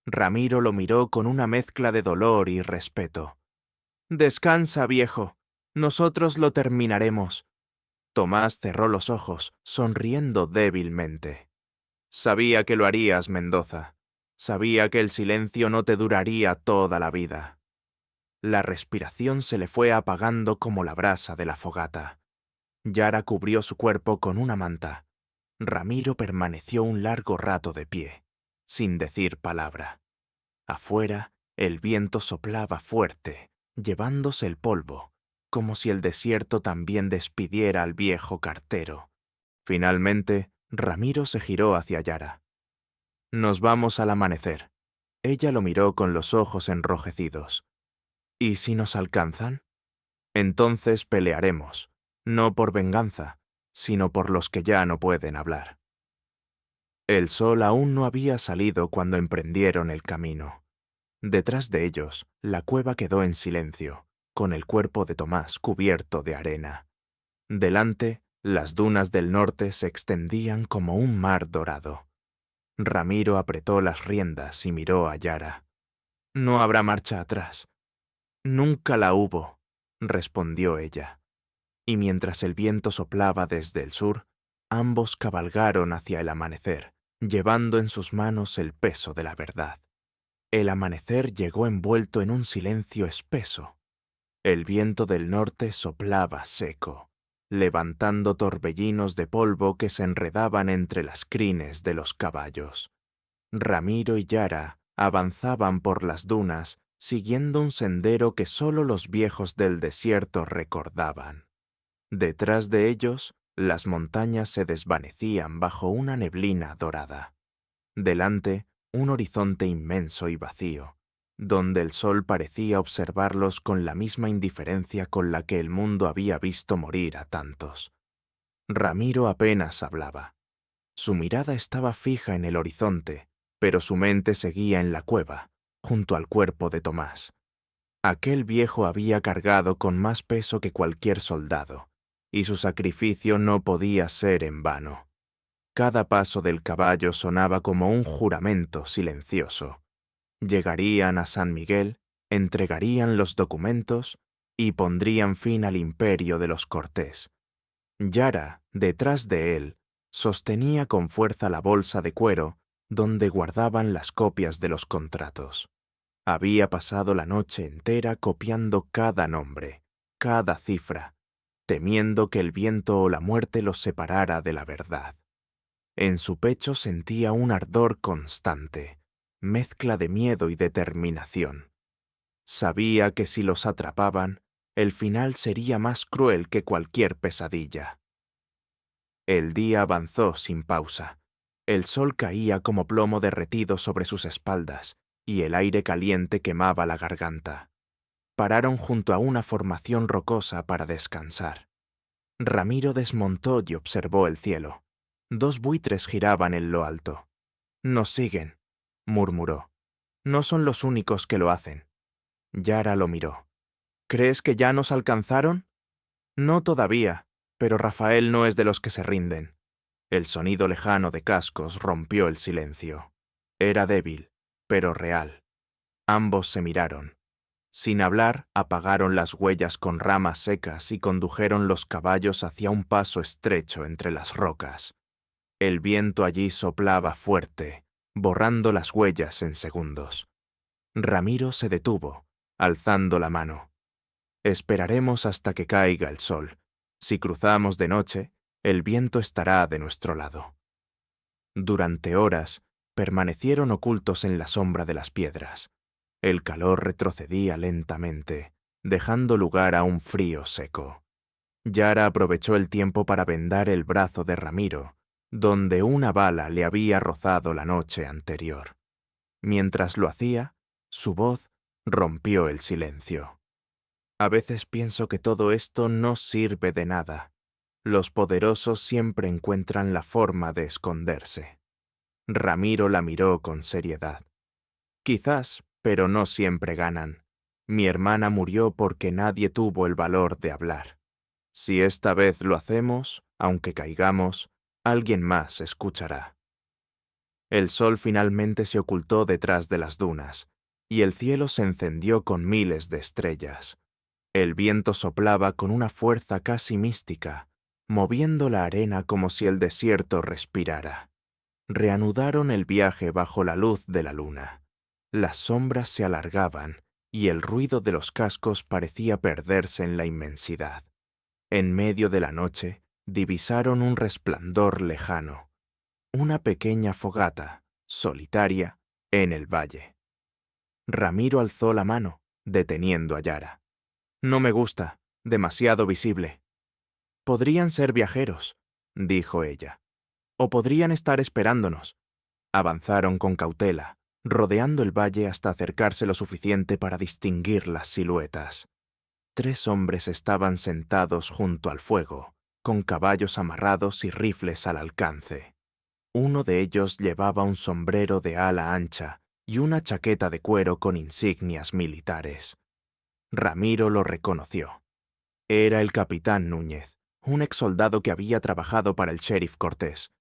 Ramiro lo miró con una mezcla de dolor y respeto. «Descansa, viejo. Nosotros lo terminaremos». Tomás cerró los ojos, sonriendo débilmente. «Sabía que lo harías, Mendoza. Sabía que el silencio no te duraría toda la vida». La respiración se le fue apagando como la brasa de la fogata. Yara cubrió su cuerpo con una manta. Ramiro permaneció un largo rato de pie, sin decir palabra. Afuera, el viento soplaba fuerte, llevándose el polvo, como si el desierto también despidiera al viejo cartero. Finalmente, Ramiro se giró hacia Yara. «Nos vamos al amanecer. Ella lo miró con los ojos enrojecidos. ¿Y si nos alcanzan? Entonces pelearemos, no por venganza, sino por los que ya no pueden hablar. El sol aún no había salido cuando emprendieron el camino. Detrás de ellos, la cueva quedó en silencio, con el cuerpo de Tomás cubierto de arena. Delante, las dunas del norte se extendían como un mar dorado. Ramiro apretó las riendas y miró a Yara. No habrá marcha atrás. Nunca la hubo, respondió ella. Y mientras el viento soplaba desde el sur, ambos cabalgaron hacia el amanecer, llevando en sus manos el peso de la verdad. El amanecer llegó envuelto en un silencio espeso. El viento del norte soplaba seco, levantando torbellinos de polvo que se enredaban entre las crines de los caballos. Ramiro y Yara avanzaban por las dunas, siguiendo un sendero que solo los viejos del desierto recordaban. Detrás de ellos, las montañas se desvanecían bajo una neblina dorada. Delante, un horizonte inmenso y vacío, donde el sol parecía observarlos con la misma indiferencia con la que el mundo había visto morir a tantos. Ramiro apenas hablaba. Su mirada estaba fija en el horizonte, pero su mente seguía en la cueva, junto al cuerpo de Tomás. Aquel viejo había cargado con más peso que cualquier soldado, y su sacrificio no podía ser en vano. Cada paso del caballo sonaba como un juramento silencioso. Llegarían a San Miguel, entregarían los documentos y pondrían fin al imperio de los Cortés. Yara, detrás de él, sostenía con fuerza la bolsa de cuero donde guardaban las copias de los contratos. Había pasado la noche entera copiando cada nombre, cada cifra, temiendo que el viento o la muerte los separara de la verdad. En su pecho sentía un ardor constante, mezcla de miedo y determinación. Sabía que si los atrapaban, el final sería más cruel que cualquier pesadilla. El día avanzó sin pausa. El sol caía como plomo derretido sobre sus espaldas, y el aire caliente quemaba la garganta. Pararon junto a una formación rocosa para descansar. Ramiro desmontó y observó el cielo. 2 buitres giraban en lo alto. «Nos siguen», murmuró. «No son los únicos que lo hacen». Yara lo miró. «¿Crees que ya nos alcanzaron?» «No todavía, pero Rafael no es de los que se rinden». El sonido lejano de cascos rompió el silencio. Era débil, pero real. Ambos se miraron. Sin hablar, apagaron las huellas con ramas secas y condujeron los caballos hacia un paso estrecho entre las rocas. El viento allí soplaba fuerte, borrando las huellas en segundos. Ramiro se detuvo, alzando la mano. «Esperaremos hasta que caiga el sol. Si cruzamos de noche, el viento estará de nuestro lado». Durante horas, permanecieron ocultos en la sombra de las piedras. El calor retrocedía lentamente, dejando lugar a un frío seco. Yara aprovechó el tiempo para vendar el brazo de Ramiro, donde una bala le había rozado la noche anterior. Mientras lo hacía, su voz rompió el silencio. «A veces pienso que todo esto no sirve de nada. Los poderosos siempre encuentran la forma de esconderse». Ramiro la miró con seriedad. «Quizás, pero no siempre ganan. Mi hermana murió porque nadie tuvo el valor de hablar. Si esta vez lo hacemos, aunque caigamos, alguien más escuchará». El sol finalmente se ocultó detrás de las dunas, y el cielo se encendió con miles de estrellas. El viento soplaba con una fuerza casi mística, moviendo la arena como si el desierto respirara. Reanudaron el viaje bajo la luz de la luna. Las sombras se alargaban, y el ruido de los cascos parecía perderse en la inmensidad. En medio de la noche, divisaron un resplandor lejano, una pequeña fogata, solitaria, en el valle. Ramiro alzó la mano, deteniendo a Yara. «No me gusta, demasiado visible». «Podrían ser viajeros», dijo ella. «O podrían estar esperándonos». Avanzaron con cautela, rodeando el valle hasta acercarse lo suficiente para distinguir las siluetas. 3 hombres estaban sentados junto al fuego, con caballos amarrados y rifles al alcance. Uno de ellos llevaba un sombrero de ala ancha y una chaqueta de cuero con insignias militares. Ramiro lo reconoció. Era el capitán Núñez, un exsoldado que había trabajado para el sheriff Cortés.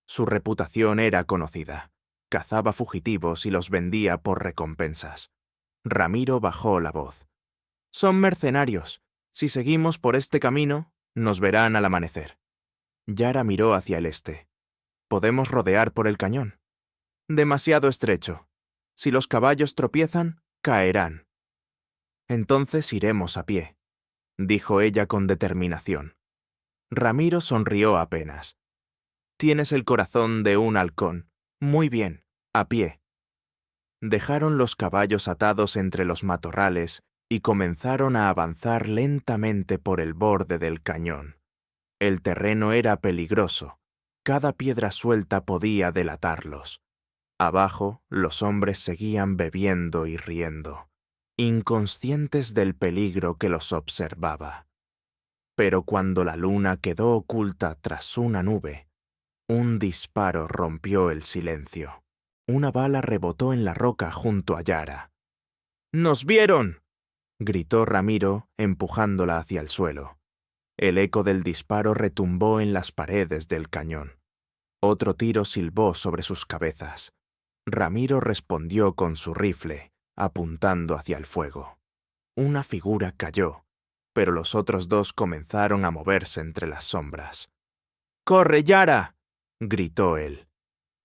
Su reputación era conocida. Cazaba fugitivos y los vendía por recompensas. Ramiro bajó la voz. «Son mercenarios. Si seguimos por este camino, nos verán al amanecer». Yara miró hacia el este. «¿Podemos rodear por el cañón?» «Demasiado estrecho. Si los caballos tropiezan, caerán». «Entonces iremos a pie», dijo ella con determinación. Ramiro sonrió apenas. «Tienes el corazón de un halcón. Muy bien, a pie». Dejaron los caballos atados entre los matorrales y comenzaron a avanzar lentamente por el borde del cañón. El terreno era peligroso. Cada piedra suelta podía delatarlos. Abajo, los hombres seguían bebiendo y riendo, inconscientes del peligro que los observaba. Pero cuando la luna quedó oculta tras una nube, un disparo rompió el silencio. Una bala rebotó en la roca junto a Yara. «¡Nos vieron!», gritó Ramiro, empujándola hacia el suelo. El eco del disparo retumbó en las paredes del cañón. Otro tiro silbó sobre sus cabezas. Ramiro respondió con su rifle, apuntando hacia el fuego. Una figura cayó, pero los otros 2 comenzaron a moverse entre las sombras. «¡Corre, Yara!», gritó él.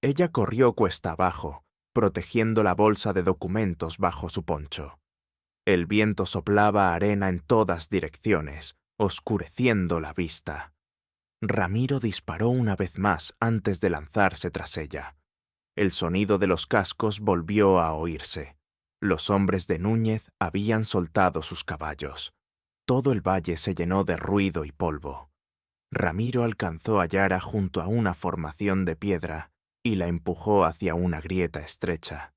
Ella corrió cuesta abajo, protegiendo la bolsa de documentos bajo su poncho. El viento soplaba arena en todas direcciones, oscureciendo la vista. Ramiro disparó una vez más antes de lanzarse tras ella. El sonido de los cascos volvió a oírse. Los hombres de Núñez habían soltado sus caballos. Todo el valle se llenó de ruido y polvo. Ramiro alcanzó a Yara junto a una formación de piedra y la empujó hacia una grieta estrecha.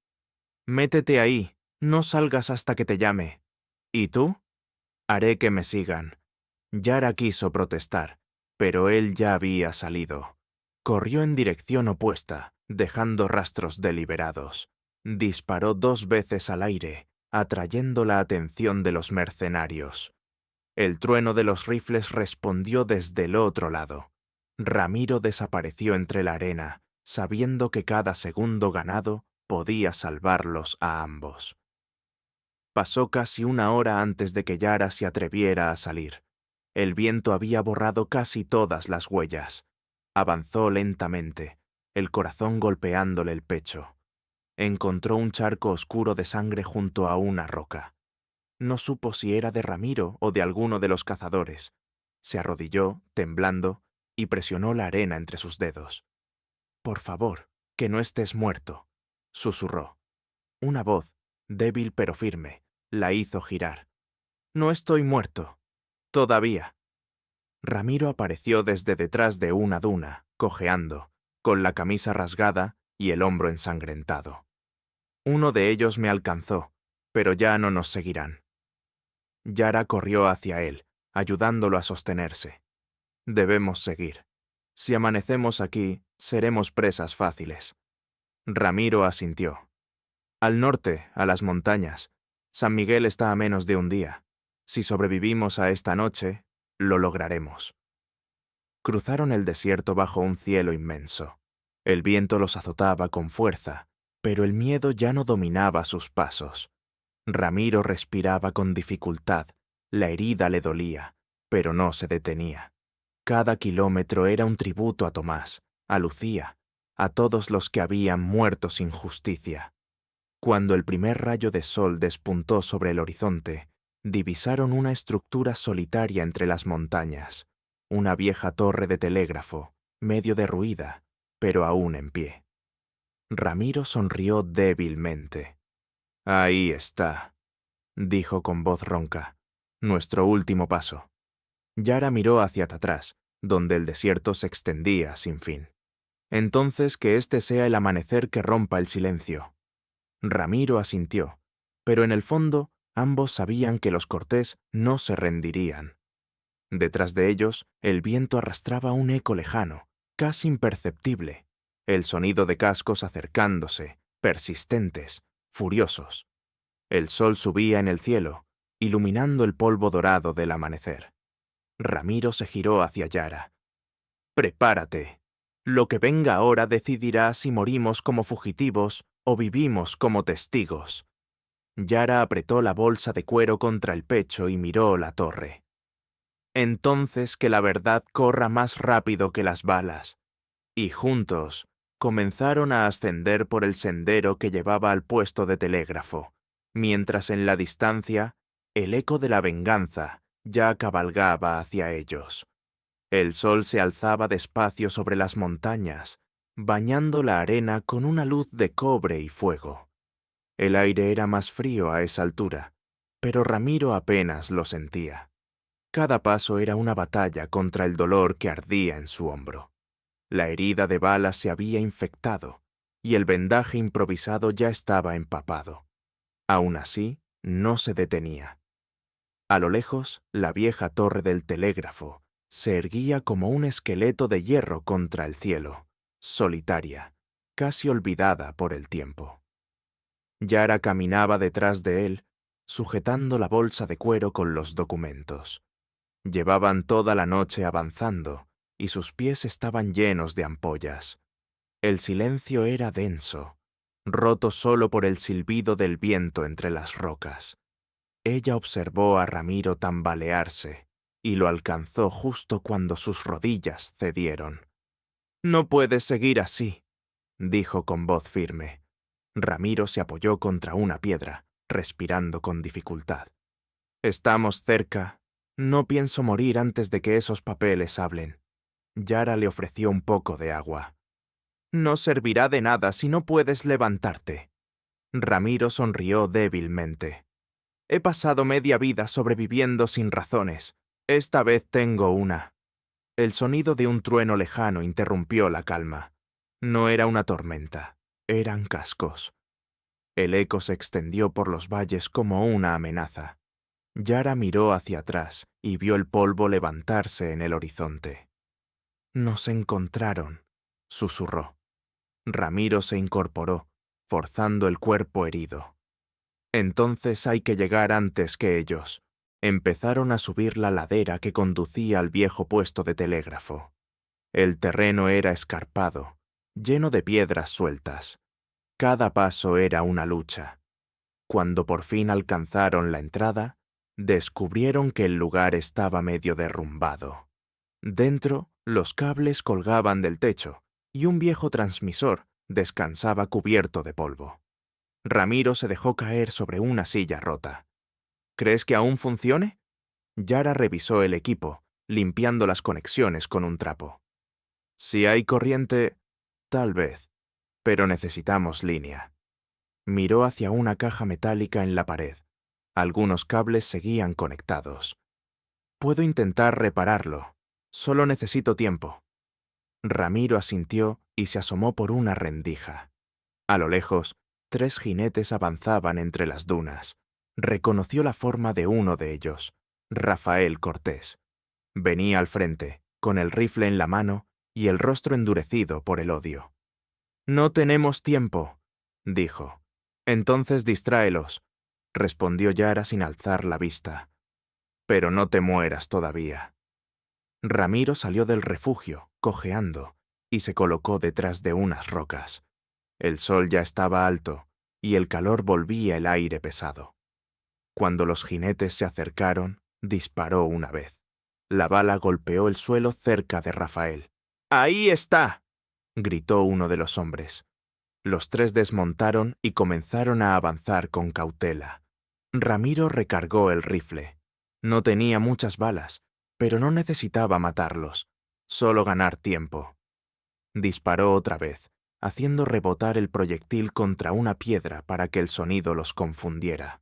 «Métete ahí, no salgas hasta que te llame». «¿Y tú?». «Haré que me sigan». Yara quiso protestar, pero él ya había salido. Corrió en dirección opuesta, dejando rastros deliberados. Disparó 2 veces al aire, atrayendo la atención de los mercenarios. El trueno de los rifles respondió desde el otro lado. Ramiro desapareció entre la arena, sabiendo que cada segundo ganado podía salvarlos a ambos. Pasó casi 1 hora antes de que Yara se atreviera a salir. El viento había borrado casi todas las huellas. Avanzó lentamente, el corazón golpeándole el pecho. Encontró un charco oscuro de sangre junto a una roca. No supo si era de Ramiro o de alguno de los cazadores. Se arrodilló, temblando, y presionó la arena entre sus dedos. «Por favor, que no estés muerto», susurró. Una voz, débil pero firme, la hizo girar. «No estoy muerto. Todavía». Ramiro apareció desde detrás de una duna, cojeando, con la camisa rasgada y el hombro ensangrentado. «Uno de ellos me alcanzó, pero ya no nos seguirán». Yara corrió hacia él, ayudándolo a sostenerse. «Debemos seguir. Si amanecemos aquí, seremos presas fáciles». Ramiro asintió. «Al norte, a las montañas. San Miguel está a menos de un día. Si sobrevivimos a esta noche, lo lograremos». Cruzaron el desierto bajo un cielo inmenso. El viento los azotaba con fuerza, pero el miedo ya no dominaba sus pasos. Ramiro respiraba con dificultad, la herida le dolía, pero no se detenía. Cada kilómetro era un tributo a Tomás, a Lucía, a todos los que habían muerto sin justicia. Cuando el primer rayo de sol despuntó sobre el horizonte, divisaron una estructura solitaria entre las montañas, una vieja torre de telégrafo, medio derruida, pero aún en pie. Ramiro sonrió débilmente. «Ahí está», dijo con voz ronca, «nuestro último paso». Yara miró hacia atrás, donde el desierto se extendía sin fin. «Entonces que este sea el amanecer que rompa el silencio». Ramiro asintió, pero en el fondo ambos sabían que los Cortés no se rendirían. Detrás de ellos, el viento arrastraba un eco lejano, casi imperceptible, el sonido de cascos acercándose, persistentes, furiosos. El sol subía en el cielo, iluminando el polvo dorado del amanecer. Ramiro se giró hacia Yara. «Prepárate. Lo que venga ahora decidirá si morimos como fugitivos o vivimos como testigos». Yara apretó la bolsa de cuero contra el pecho y miró la torre. «Entonces que la verdad corra más rápido que las balas». Y juntos comenzaron a ascender por el sendero que llevaba al puesto de telégrafo, mientras en la distancia el eco de la venganza ya cabalgaba hacia ellos. El sol se alzaba despacio sobre las montañas, bañando la arena con una luz de cobre y fuego. El aire era más frío a esa altura, pero Ramiro apenas lo sentía. Cada paso era una batalla contra el dolor que ardía en su hombro. La herida de bala se había infectado y el vendaje improvisado ya estaba empapado. Aún así, no se detenía. A lo lejos, la vieja torre del telégrafo se erguía como un esqueleto de hierro contra el cielo, solitaria, casi olvidada por el tiempo. Yara caminaba detrás de él, sujetando la bolsa de cuero con los documentos. Llevaban toda la noche avanzando, y sus pies estaban llenos de ampollas. El silencio era denso, roto solo por el silbido del viento entre las rocas. Ella observó a Ramiro tambalearse, y lo alcanzó justo cuando sus rodillas cedieron. «No puedes seguir así», dijo con voz firme. Ramiro se apoyó contra una piedra, respirando con dificultad. «Estamos cerca. No pienso morir antes de que esos papeles hablen». Yara le ofreció un poco de agua. «No servirá de nada si no puedes levantarte». Ramiro sonrió débilmente. «He pasado media vida sobreviviendo sin razones. Esta vez tengo una». El sonido de un trueno lejano interrumpió la calma. No era una tormenta, eran cascos. El eco se extendió por los valles como una amenaza. Yara miró hacia atrás y vio el polvo levantarse en el horizonte. «Nos encontraron», susurró. Ramiro se incorporó, forzando el cuerpo herido. «Entonces hay que llegar antes que ellos». Empezaron a subir la ladera que conducía al viejo puesto de telégrafo. El terreno era escarpado, lleno de piedras sueltas. Cada paso era una lucha. Cuando por fin alcanzaron la entrada, descubrieron que el lugar estaba medio derrumbado. Dentro, los cables colgaban del techo y un viejo transmisor descansaba cubierto de polvo. Ramiro se dejó caer sobre una silla rota. «¿Crees que aún funcione?» Yara revisó el equipo, limpiando las conexiones con un trapo. «Si hay corriente, tal vez, pero necesitamos línea». Miró hacia una caja metálica en la pared. Algunos cables seguían conectados. «Puedo intentar repararlo. Solo necesito tiempo». Ramiro asintió y se asomó por una rendija. A lo lejos, 3 jinetes avanzaban entre las dunas. Reconoció la forma de uno de ellos, Rafael Cortés. Venía al frente, con el rifle en la mano y el rostro endurecido por el odio. «No tenemos tiempo», dijo. «Entonces distráelos», respondió Yara sin alzar la vista. «Pero no te mueras todavía». Ramiro salió del refugio, cojeando, y se colocó detrás de unas rocas. El sol ya estaba alto, y el calor volvía el aire pesado. Cuando los jinetes se acercaron, disparó una vez. La bala golpeó el suelo cerca de Rafael. «¡Ahí está!», gritó uno de los hombres. Los 3 desmontaron y comenzaron a avanzar con cautela. Ramiro recargó el rifle. No tenía muchas balas, pero no necesitaba matarlos, solo ganar tiempo. Disparó otra vez, haciendo rebotar el proyectil contra una piedra para que el sonido los confundiera.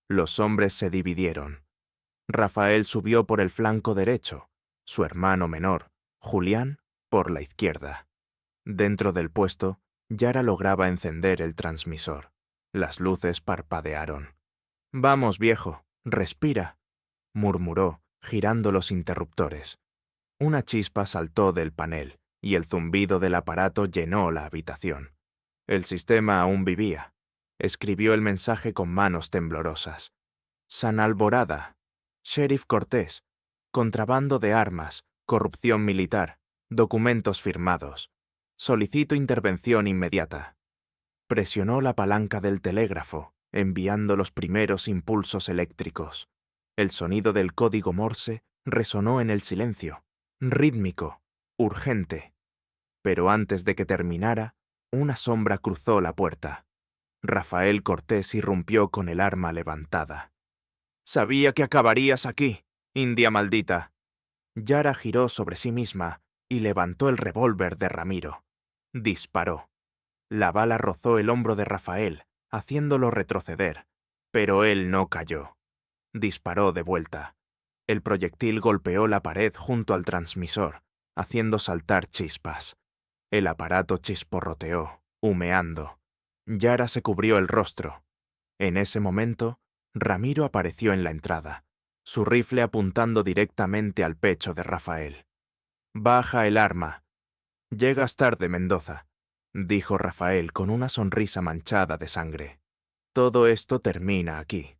Los hombres se dividieron. Rafael subió por el flanco derecho, su hermano menor, Julián, por la izquierda. Dentro del puesto, Yara lograba encender el transmisor. Las luces parpadearon. «Vamos, viejo, respira», murmuró, girando los interruptores. Una chispa saltó del panel, y el zumbido del aparato llenó la habitación. El sistema aún vivía. Escribió el mensaje con manos temblorosas. «San Alborada. Sheriff Cortés. Contrabando de armas. Corrupción militar. Documentos firmados. Solicito intervención inmediata». Presionó la palanca del telégrafo, enviando los primeros impulsos eléctricos. El sonido del código Morse resonó en el silencio, rítmico, urgente. Pero antes de que terminara, una sombra cruzó la puerta. Rafael Cortés irrumpió con el arma levantada. «Sabía que acabarías aquí, India maldita». Yara giró sobre sí misma y levantó el revólver de Ramiro. Disparó. La bala rozó el hombro de Rafael, haciéndolo retroceder, pero él no cayó. Disparó de vuelta. El proyectil golpeó la pared junto al transmisor, haciendo saltar chispas. El aparato chisporroteó, humeando. Yara se cubrió el rostro. En ese momento, Ramiro apareció en la entrada, su rifle apuntando directamente al pecho de Rafael. «Baja el arma». «Llegas tarde, Mendoza», dijo Rafael con una sonrisa manchada de sangre. «Todo esto termina aquí».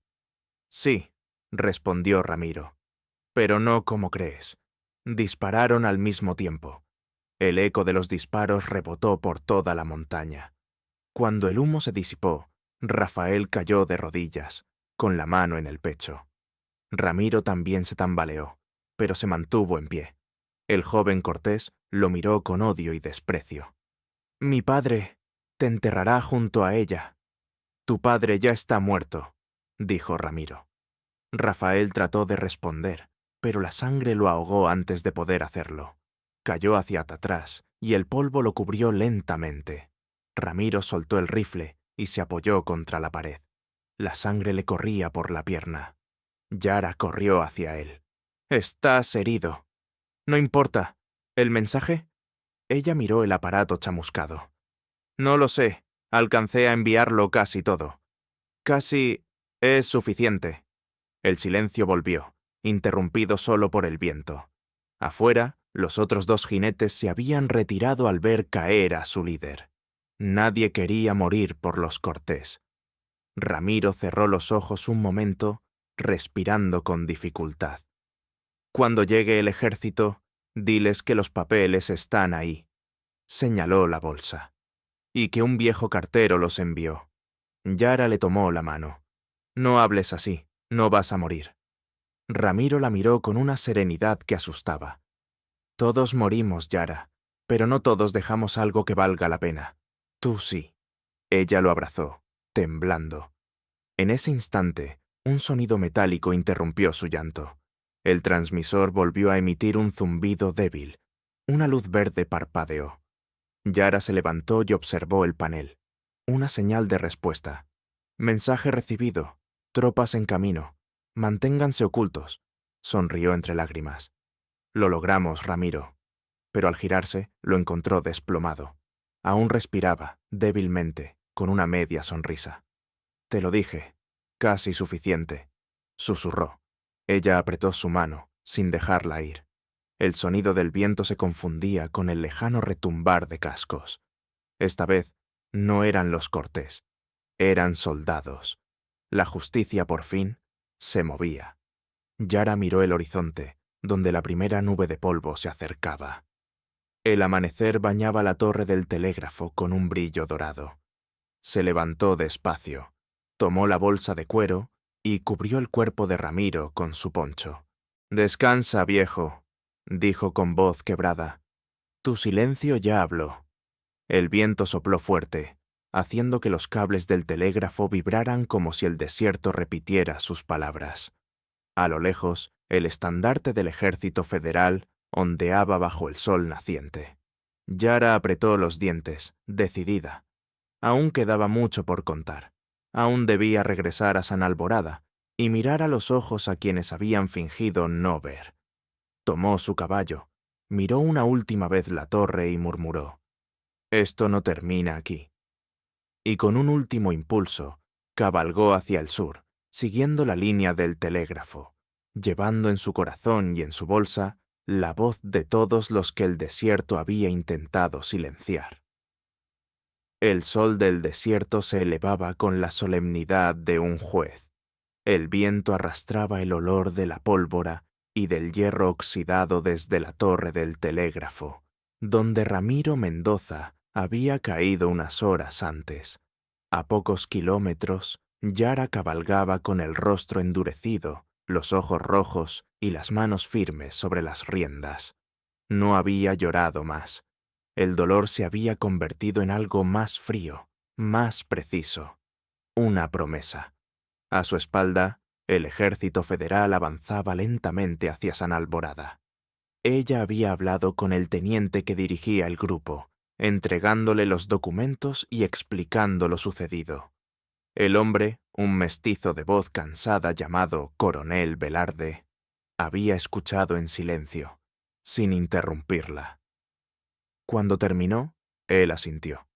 «Sí», respondió Ramiro, «pero no como crees». Dispararon al mismo tiempo. El eco de los disparos rebotó por toda la montaña. Cuando el humo se disipó, Rafael cayó de rodillas, con la mano en el pecho. Ramiro también se tambaleó, pero se mantuvo en pie. El joven Cortés lo miró con odio y desprecio. «Mi padre te enterrará junto a ella». «Tu padre ya está muerto», dijo Ramiro. Rafael trató de responder, pero la sangre lo ahogó antes de poder hacerlo. Cayó hacia atrás y el polvo lo cubrió lentamente. Ramiro soltó el rifle y se apoyó contra la pared. La sangre le corría por la pierna. Yara corrió hacia él. «Estás herido». «No importa. ¿El mensaje?» Ella miró el aparato chamuscado. «No lo sé. Alcancé a enviarlo casi todo». «Casi es suficiente». El silencio volvió, interrumpido solo por el viento. Afuera, los otros dos jinetes se habían retirado al ver caer a su líder. Nadie quería morir por los Cortés. Ramiro cerró los ojos un momento, respirando con dificultad. «Cuando llegue el ejército, diles que los papeles están ahí», señaló la bolsa, «y que un viejo cartero los envió». Yara le tomó la mano. «No hables así, no vas a morir». Ramiro la miró con una serenidad que asustaba. «Todos morimos, Yara, pero no todos dejamos algo que valga la pena. Tú sí». Ella lo abrazó, temblando. En ese instante, un sonido metálico interrumpió su llanto. El transmisor volvió a emitir un zumbido débil. Una luz verde parpadeó. Yara se levantó y observó el panel. Una señal de respuesta. «Mensaje recibido. Tropas en camino. Manténganse ocultos», sonrió entre lágrimas. «Lo logramos, Ramiro». Pero al girarse, lo encontró desplomado. Aún respiraba, débilmente, con una media sonrisa. «Te lo dije. Casi suficiente», susurró. Ella apretó su mano, sin dejarla ir. El sonido del viento se confundía con el lejano retumbar de cascos. Esta vez, no eran los Cortés. Eran soldados. La justicia, por fin, se movía. Yara miró el horizonte, donde la primera nube de polvo se acercaba. El amanecer bañaba la torre del telégrafo con un brillo dorado. Se levantó despacio, tomó la bolsa de cuero y cubrió el cuerpo de Ramiro con su poncho. «Descansa, viejo», dijo con voz quebrada. «Tu silencio ya habló». El viento sopló fuerte, haciendo que los cables del telégrafo vibraran como si el desierto repitiera sus palabras. A lo lejos, el estandarte del ejército federal ondeaba bajo el sol naciente. Yara apretó los dientes, decidida. Aún quedaba mucho por contar. Aún debía regresar a San Alborada y mirar a los ojos a quienes habían fingido no ver. Tomó su caballo, miró una última vez la torre y murmuró: «Esto no termina aquí». Y con un último impulso, Cabalgó hacia el sur, siguiendo la línea del telégrafo, llevando en su corazón y en su bolsa la voz de todos los que el desierto había intentado silenciar. El sol del desierto se elevaba con la solemnidad de un juez. El viento arrastraba el olor de la pólvora y del hierro oxidado desde la torre del telégrafo, donde Ramiro Mendoza había caído unas horas antes. A pocos kilómetros, Yara cabalgaba con el rostro endurecido, los ojos rojos y las manos firmes sobre las riendas. No había llorado más. El dolor se había convertido en algo más frío, más preciso. Una promesa. A su espalda, el ejército federal avanzaba lentamente hacia San Alborada. Ella había hablado con el teniente que dirigía el grupo, entregándole los documentos y explicando lo sucedido. El hombre, un mestizo de voz cansada llamado Coronel Velarde, había escuchado en silencio, sin interrumpirla. Cuando terminó, él asintió.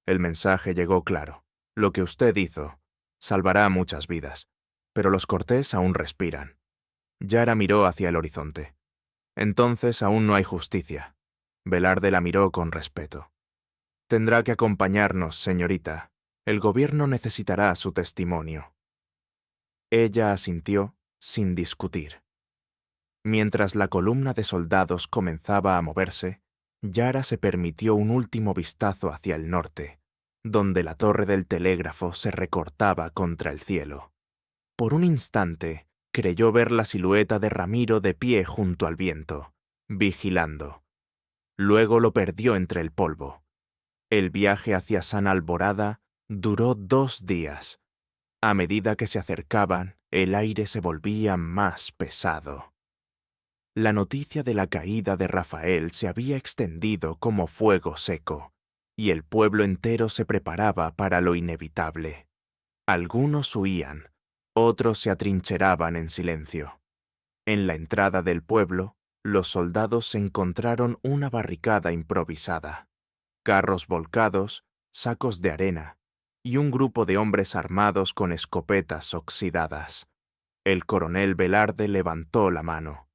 El mensaje llegó claro. Lo que usted hizo salvará muchas vidas, pero los Cortés aún respiran. Yara miró hacia el horizonte. Entonces aún no hay justicia. Velarde la miró con respeto. Tendrá que acompañarnos, señorita. El gobierno necesitará su testimonio. Ella asintió sin discutir. Mientras la columna de soldados comenzaba a moverse, Yara se permitió un último vistazo hacia el norte, donde la torre del telégrafo se recortaba contra el cielo. Por un instante, creyó ver la silueta de Ramiro de pie junto al viento, vigilando. Luego lo perdió entre el polvo. El viaje hacia San Alborada duró 2 días. A medida que se acercaban, el aire se volvía más pesado. La noticia de la caída de Rafael se había extendido como fuego seco, y el pueblo entero se preparaba para lo inevitable. Algunos huían, otros se atrincheraban en silencio. En la entrada del pueblo, los soldados encontraron una barricada improvisada, carros volcados, sacos de arena y un grupo de hombres armados con escopetas oxidadas. El coronel Velarde levantó la mano.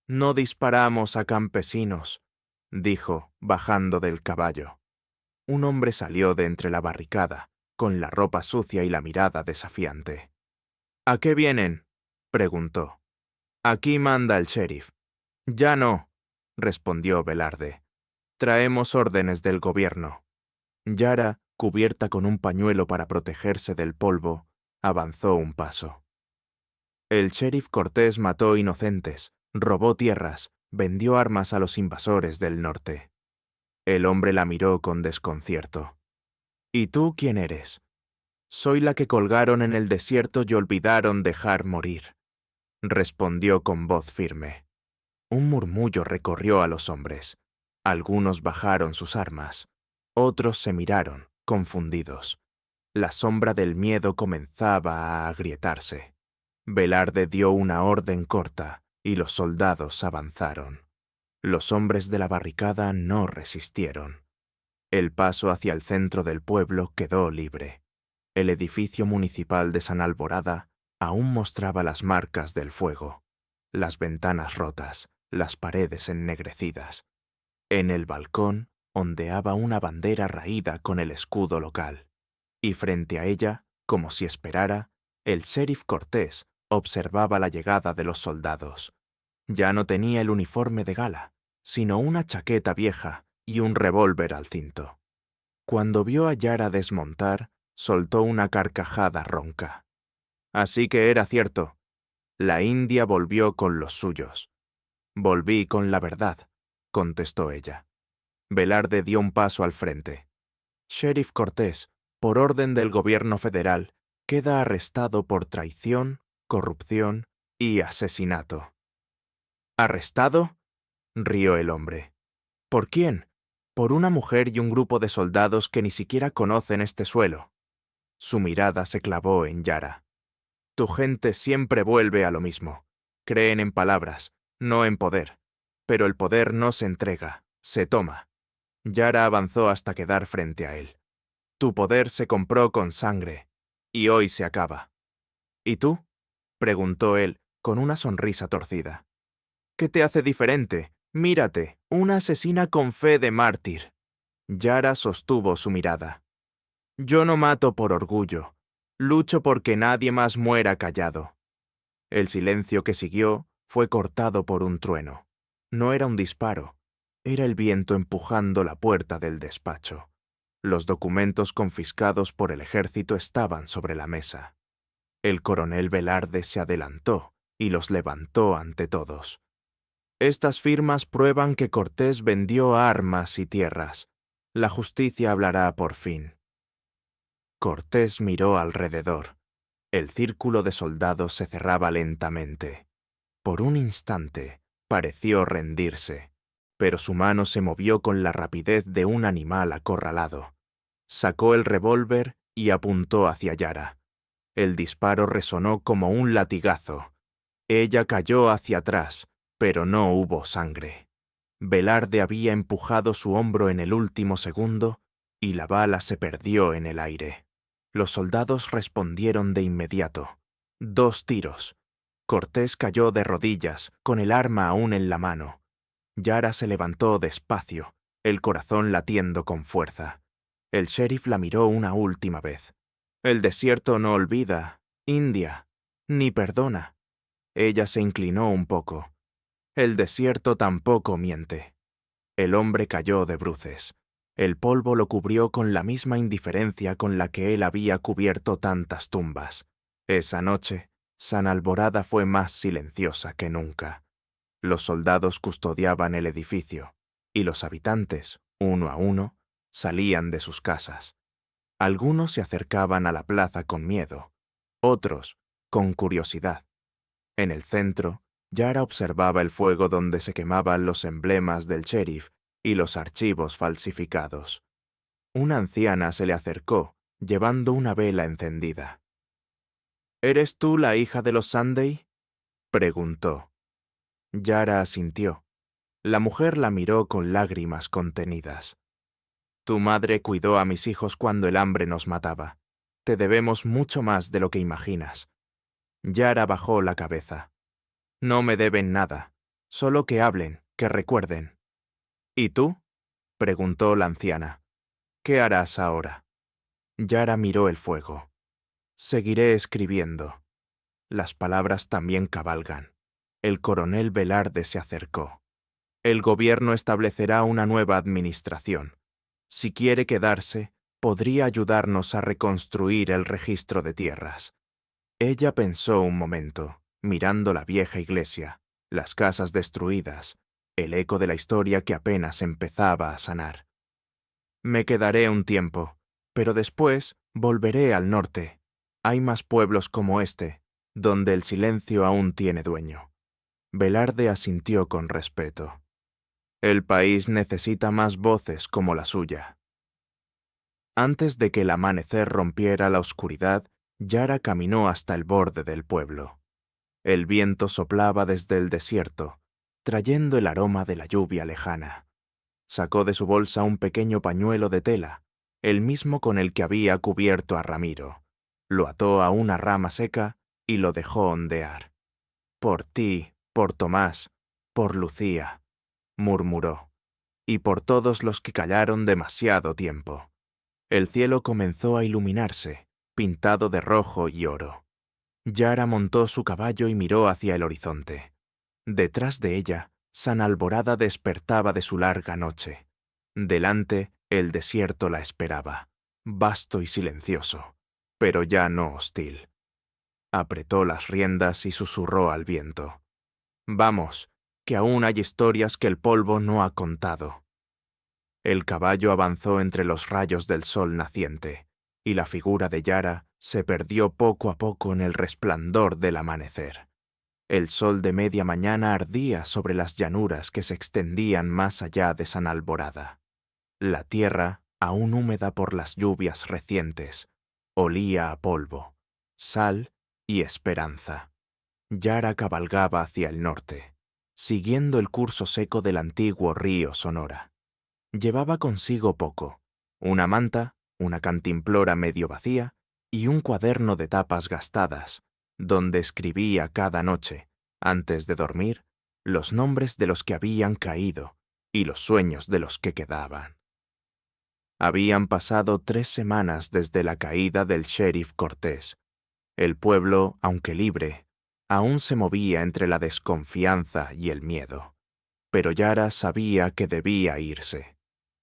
«No disparamos a campesinos», dijo, bajando del caballo. Un hombre salió de entre la barricada, con la ropa sucia y la mirada desafiante. «¿A qué vienen?», preguntó. «Aquí manda el sheriff». «Ya no», respondió Velarde. «Traemos órdenes del gobierno». Yara, cubierta con un pañuelo para protegerse del polvo, avanzó un paso. El sheriff Cortés mató inocentes, robó tierras, vendió armas a los invasores del norte. El hombre la miró con desconcierto. «¿Y tú quién eres?» «Soy la que colgaron en el desierto y olvidaron dejar morir», respondió con voz firme. Un murmullo recorrió a los hombres. Algunos bajaron sus armas. Otros se miraron, confundidos. La sombra del miedo comenzaba a agrietarse. Velarde dio una orden corta y los soldados avanzaron. Los hombres de la barricada no resistieron. El paso hacia el centro del pueblo quedó libre. El edificio municipal de San Alborada aún mostraba las marcas del fuego, las ventanas rotas, las paredes ennegrecidas. En el balcón ondeaba una bandera raída con el escudo local, y frente a ella, como si esperara, el sheriff Cortés observaba la llegada de los soldados. Ya no tenía el uniforme de gala, sino una chaqueta vieja y un revólver al cinto. Cuando vio a Yara desmontar, soltó una carcajada ronca. Así que era cierto. La india volvió con los suyos. «Volví con la verdad», contestó ella. Velarde dio un paso al frente. «Sheriff Cortés, por orden del gobierno federal, queda arrestado por traición, corrupción y asesinato». «¿Arrestado?», rió el hombre. «¿Por quién?». «Por una mujer y un grupo de soldados que ni siquiera conocen este suelo». Su mirada se clavó en Yara. «Tu gente siempre vuelve a lo mismo. Creen en palabras, no en poder. Pero el poder no se entrega, se toma». Yara avanzó hasta quedar frente a él. «Tu poder se compró con sangre. y hoy se acaba. ¿Y tú? Preguntó él, con una sonrisa torcida. ¿Qué te hace diferente? Mírate, una asesina con fe de mártir. Yara sostuvo su mirada. Yo no mato por orgullo. Lucho porque nadie más muera callado. El silencio que siguió fue cortado por un trueno. No era un disparo, era el viento empujando la puerta del despacho. Los documentos confiscados por el ejército estaban sobre la mesa. El coronel Velarde se adelantó y los levantó ante todos. Estas firmas prueban que Cortés vendió armas y tierras. La justicia hablará por fin. Cortés miró alrededor. El círculo de soldados se cerraba lentamente. Por un instante, pareció rendirse, pero su mano se movió con la rapidez de un animal acorralado. Sacó el revólver y apuntó hacia Yara. El disparo resonó como un latigazo. Ella cayó hacia atrás, pero no hubo sangre. Velarde había empujado su hombro en el último segundo y la bala se perdió en el aire. Los soldados respondieron de inmediato. 2 tiros. Cortés cayó de rodillas, con el arma aún en la mano. Yara se levantó despacio, el corazón latiendo con fuerza. El sheriff la miró una última vez. El desierto no olvida, India, ni perdona. Ella se inclinó un poco. El desierto tampoco miente. El hombre cayó de bruces. El polvo lo cubrió con la misma indiferencia con la que él había cubierto tantas tumbas. Esa noche, San Alborada fue más silenciosa que nunca. Los soldados custodiaban el edificio, y los habitantes, uno a uno, salían de sus casas. Algunos se acercaban a la plaza con miedo, otros con curiosidad. En el centro, Yara observaba el fuego donde se quemaban los emblemas del sheriff y los archivos falsificados. Una anciana se le acercó, llevando una vela encendida. ¿Eres tú la hija de los Sunday? Preguntó. Yara asintió. La mujer la miró con lágrimas contenidas. Tu madre cuidó a mis hijos cuando el hambre nos mataba. Te debemos mucho más de lo que imaginas. Yara bajó la cabeza. No me deben nada, solo que hablen, que recuerden. ¿Y tú? Preguntó la anciana. ¿Qué harás ahora? Yara miró el fuego. Seguiré escribiendo. Las palabras también cabalgan. El coronel Velarde se acercó. El gobierno establecerá una nueva administración. Si quiere quedarse, podría ayudarnos a reconstruir el registro de tierras. Ella pensó un momento, mirando la vieja iglesia, las casas destruidas, el eco de la historia que apenas empezaba a sanar. Me quedaré un tiempo, pero después volveré al norte. Hay más pueblos como este, donde el silencio aún tiene dueño. Velarde asintió con respeto. El país necesita más voces como la suya. Antes de que el amanecer rompiera la oscuridad, Yara caminó hasta el borde del pueblo. El viento soplaba desde el desierto, trayendo el aroma de la lluvia lejana. Sacó de su bolsa un pequeño pañuelo de tela, el mismo con el que había cubierto a Ramiro. Lo ató a una rama seca y lo dejó ondear. Por ti, por Tomás, por Lucía, murmuró, y por todos los que callaron demasiado tiempo. El cielo comenzó a iluminarse, pintado de rojo y oro. Yara montó su caballo y miró hacia el horizonte. Detrás de ella, San Alborada despertaba de su larga noche. Delante, el desierto la esperaba, vasto y silencioso, pero ya no hostil. Apretó las riendas y susurró al viento. Vamos, que aún hay historias que el polvo no ha contado. El caballo avanzó entre los rayos del sol naciente, y la figura de Yara se perdió poco a poco en el resplandor del amanecer. El sol de media mañana ardía sobre las llanuras que se extendían más allá de San Alborada. La tierra, aún húmeda por las lluvias recientes, olía a polvo, sal y esperanza. Yara cabalgaba hacia el norte, siguiendo el curso seco del antiguo río Sonora. Llevaba consigo poco, una manta, una cantimplora medio vacía y un cuaderno de tapas gastadas, donde escribía cada noche, antes de dormir, los nombres de los que habían caído y los sueños de los que quedaban. Habían pasado 3 semanas desde la caída del sheriff Cortés. El pueblo, aunque libre, aún se movía entre la desconfianza y el miedo. Pero Yara sabía que debía irse.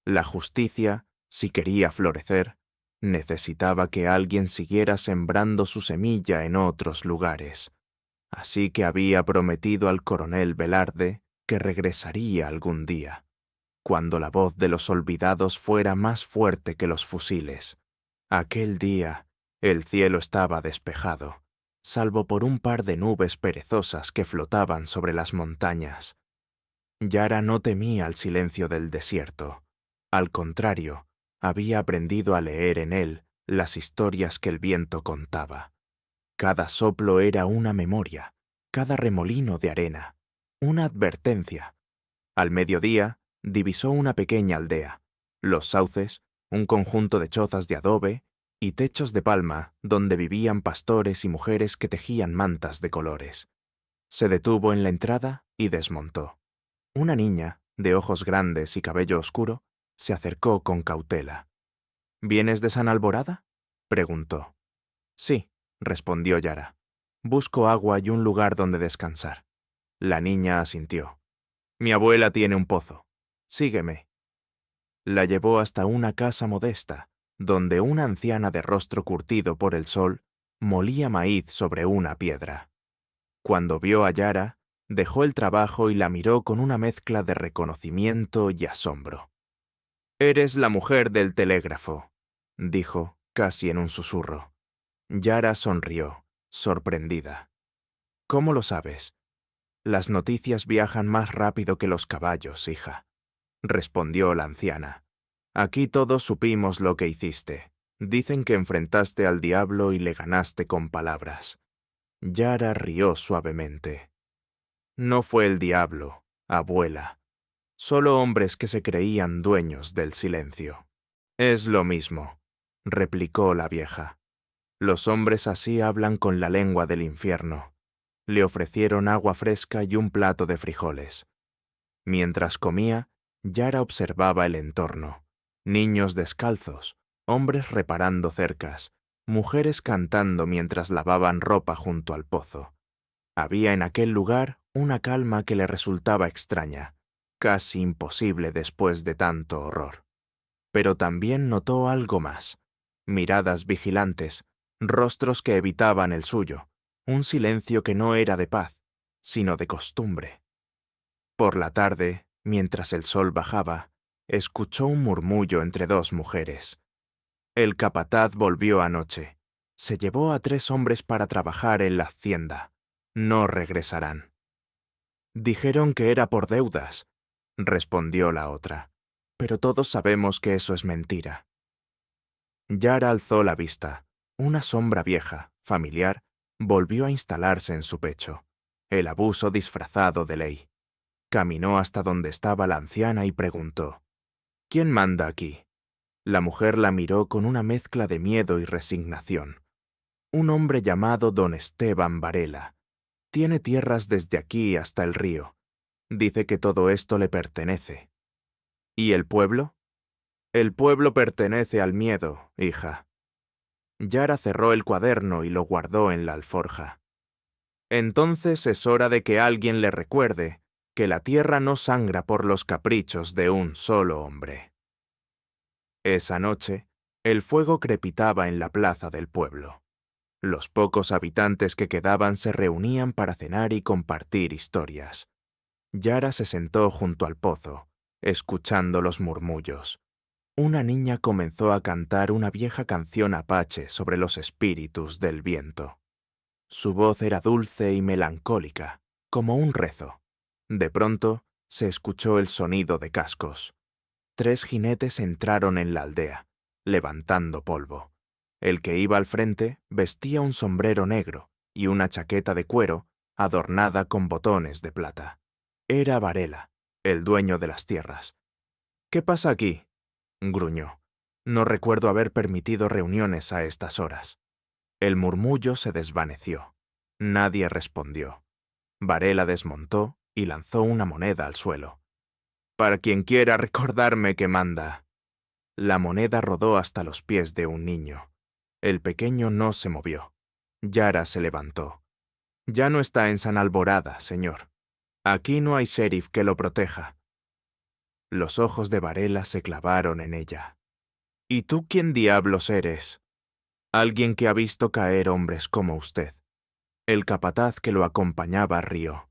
La justicia, si quería florecer, necesitaba que alguien siguiera sembrando su semilla en otros lugares. Así que había prometido al coronel Velarde que regresaría algún día, cuando la voz de los olvidados fuera más fuerte que los fusiles. Aquel día, el cielo estaba despejado, salvo por un par de nubes perezosas que flotaban sobre las montañas. Yara no temía el silencio del desierto. Al contrario, había aprendido a leer en él las historias que el viento contaba. Cada soplo era una memoria, cada remolino de arena, una advertencia. Al mediodía, divisó una pequeña aldea, los sauces, un conjunto de chozas de adobe y techos de palma donde vivían pastores y mujeres que tejían mantas de colores. Se detuvo en la entrada y desmontó. Una niña, de ojos grandes y cabello oscuro, se acercó con cautela. «¿Vienes de San Alborada?», preguntó. «Sí», respondió Yara. «Busco agua y un lugar donde descansar». La niña asintió. «Mi abuela tiene un pozo. Sígueme». La llevó hasta una casa modesta, donde una anciana de rostro curtido por el sol molía maíz sobre una piedra. Cuando vio a Yara, dejó el trabajo y la miró con una mezcla de reconocimiento y asombro. «Eres la mujer del telégrafo», dijo, casi en un susurro. Yara sonrió, sorprendida. «¿Cómo lo sabes?» «Las noticias viajan más rápido que los caballos, hija», respondió la anciana. «Aquí todos supimos lo que hiciste. Dicen que enfrentaste al diablo y le ganaste con palabras». Yara rió suavemente. «No fue el diablo, abuela. Solo hombres que se creían dueños del silencio». «Es lo mismo», replicó la vieja. «Los hombres así hablan con la lengua del infierno». Le ofrecieron agua fresca y un plato de frijoles. Mientras comía, Yara observaba el entorno. Niños descalzos, hombres reparando cercas, mujeres cantando mientras lavaban ropa junto al pozo. Había en aquel lugar una calma que le resultaba extraña, casi imposible después de tanto horror. Pero también notó algo más: miradas vigilantes, rostros que evitaban el suyo, un silencio que no era de paz, sino de costumbre. Por la tarde, mientras el sol bajaba, escuchó un murmullo entre 2 mujeres. «El capataz volvió anoche. Se llevó a 3 hombres para trabajar en la hacienda. No regresarán». «Dijeron que era por deudas», respondió la otra. «Pero todos sabemos que eso es mentira». Yara alzó la vista. Una sombra vieja, familiar, volvió a instalarse en su pecho. El abuso disfrazado de ley. Caminó hasta donde estaba la anciana y preguntó: «¿Quién manda aquí?». La mujer la miró con una mezcla de miedo y resignación. «Un hombre llamado don Esteban Varela. Tiene tierras desde aquí hasta el río. Dice que todo esto le pertenece». «¿Y el pueblo?». «El pueblo pertenece al miedo, hija». Yara cerró el cuaderno y lo guardó en la alforja. «Entonces es hora de que alguien le recuerde que la tierra no sangra por los caprichos de un solo hombre». Esa noche, el fuego crepitaba en la plaza del pueblo. Los pocos habitantes que quedaban se reunían para cenar y compartir historias. Yara se sentó junto al pozo, escuchando los murmullos. Una niña comenzó a cantar una vieja canción apache sobre los espíritus del viento. Su voz era dulce y melancólica, como un rezo. De pronto, se escuchó el sonido de cascos. 3 jinetes entraron en la aldea, levantando polvo. El que iba al frente vestía un sombrero negro y una chaqueta de cuero adornada con botones de plata. Era Varela, el dueño de las tierras. «¿Qué pasa aquí?», gruñó. «No recuerdo haber permitido reuniones a estas horas». El murmullo se desvaneció. Nadie respondió. Varela desmontó y lanzó una moneda al suelo. «Para quien quiera recordarme que manda». La moneda rodó hasta los pies de un niño. El pequeño no se movió. Yara se levantó. «Ya no está en San Alborada, señor. Aquí no hay sheriff que lo proteja». Los ojos de Varela se clavaron en ella. «¿Y tú quién diablos eres?» «Alguien que ha visto caer hombres como usted». El capataz que lo acompañaba rió.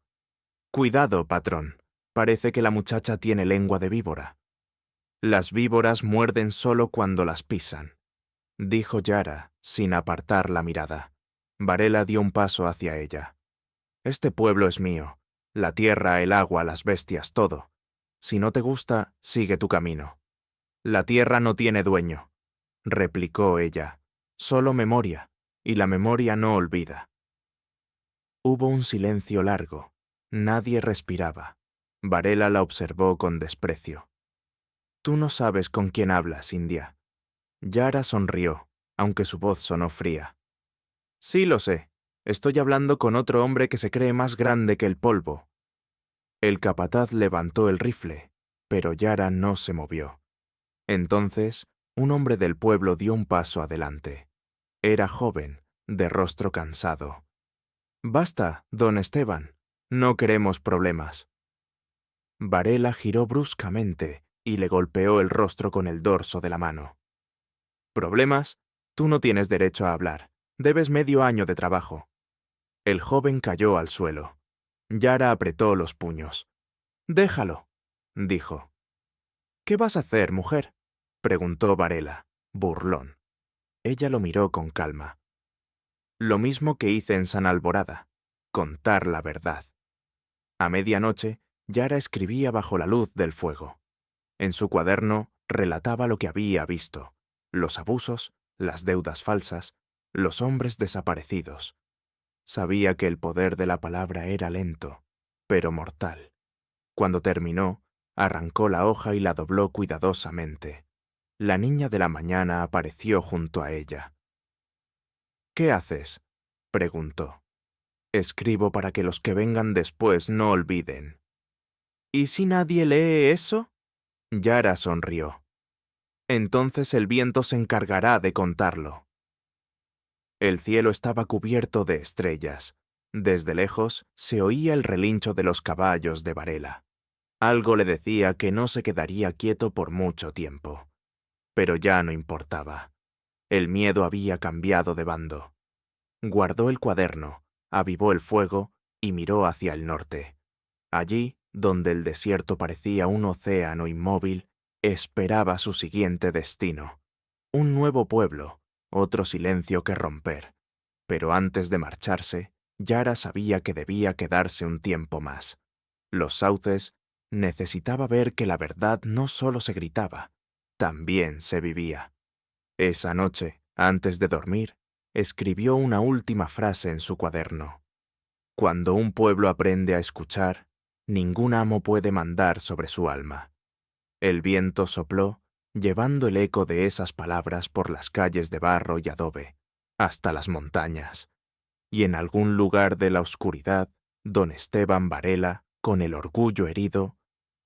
«Cuidado, patrón. Parece que la muchacha tiene lengua de víbora». «Las víboras muerden solo cuando las pisan», dijo Yara, sin apartar la mirada. Varela dio un paso hacia ella. «Este pueblo es mío. La tierra, el agua, las bestias, todo. Si no te gusta, sigue tu camino». «La tierra no tiene dueño», replicó ella. «Solo memoria, y la memoria no olvida». Hubo un silencio largo. Nadie respiraba. Varela la observó con desprecio. «Tú no sabes con quién hablas, India». Yara sonrió, aunque su voz sonó fría. «Sí lo sé. Estoy hablando con otro hombre que se cree más grande que el polvo». El capataz levantó el rifle, pero Yara no se movió. Entonces, un hombre del pueblo dio un paso adelante. Era joven, de rostro cansado. «Basta, don Esteban. No queremos problemas». Varela giró bruscamente y le golpeó el rostro con el dorso de la mano. «¿Problemas? Tú no tienes derecho a hablar. Debes medio año de trabajo». El joven cayó al suelo. Yara apretó los puños. «Déjalo», dijo. «¿Qué vas a hacer, mujer?», preguntó Varela, burlón. Ella lo miró con calma. «Lo mismo que hice en San Alborada, contar la verdad». A medianoche, Yara escribía bajo la luz del fuego. En su cuaderno relataba lo que había visto: los abusos, las deudas falsas, los hombres desaparecidos. Sabía que el poder de la palabra era lento, pero mortal. Cuando terminó, arrancó la hoja y la dobló cuidadosamente. La niña de la mañana apareció junto a ella. «¿Qué haces?», preguntó. «Escribo para que los que vengan después no olviden». «¿Y si nadie lee eso?». Yara sonrió. «Entonces el viento se encargará de contarlo». El cielo estaba cubierto de estrellas. Desde lejos se oía el relincho de los caballos de Varela. Algo le decía que no se quedaría quieto por mucho tiempo. Pero ya no importaba. El miedo había cambiado de bando. Guardó el cuaderno, avivó el fuego y miró hacia el norte. Allí, donde el desierto parecía un océano inmóvil, esperaba su siguiente destino. Un nuevo pueblo, otro silencio que romper. Pero antes de marcharse, Yara sabía que debía quedarse un tiempo más. Los sauces necesitaba ver que la verdad no solo se gritaba, también se vivía. Esa noche, antes de dormir, escribió una última frase en su cuaderno. «Cuando un pueblo aprende a escuchar, ningún amo puede mandar sobre su alma». El viento sopló, llevando el eco de esas palabras por las calles de barro y adobe, hasta las montañas. Y en algún lugar de la oscuridad, don Esteban Varela, con el orgullo herido,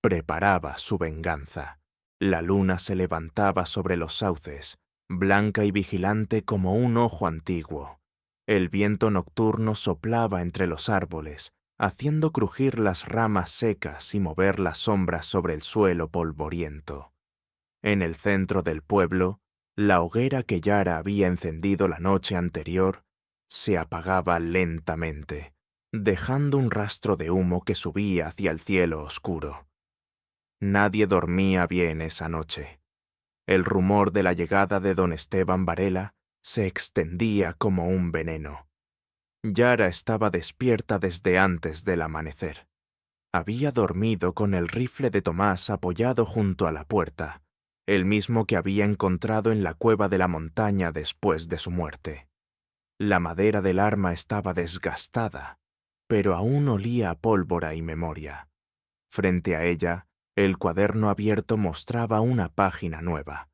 preparaba su venganza. La luna se levantaba sobre los sauces, blanca y vigilante como un ojo antiguo. El viento nocturno soplaba entre los árboles, haciendo crujir las ramas secas y mover las sombras sobre el suelo polvoriento. En el centro del pueblo, la hoguera que Yara había encendido la noche anterior se apagaba lentamente, dejando un rastro de humo que subía hacia el cielo oscuro. Nadie dormía bien esa noche. El rumor de la llegada de don Esteban Varela se extendía como un veneno. Yara estaba despierta desde antes del amanecer. Había dormido con el rifle de Tomás apoyado junto a la puerta, el mismo que había encontrado en la cueva de la montaña después de su muerte. La madera del arma estaba desgastada, pero aún olía a pólvora y memoria. Frente a ella, el cuaderno abierto mostraba una página nueva.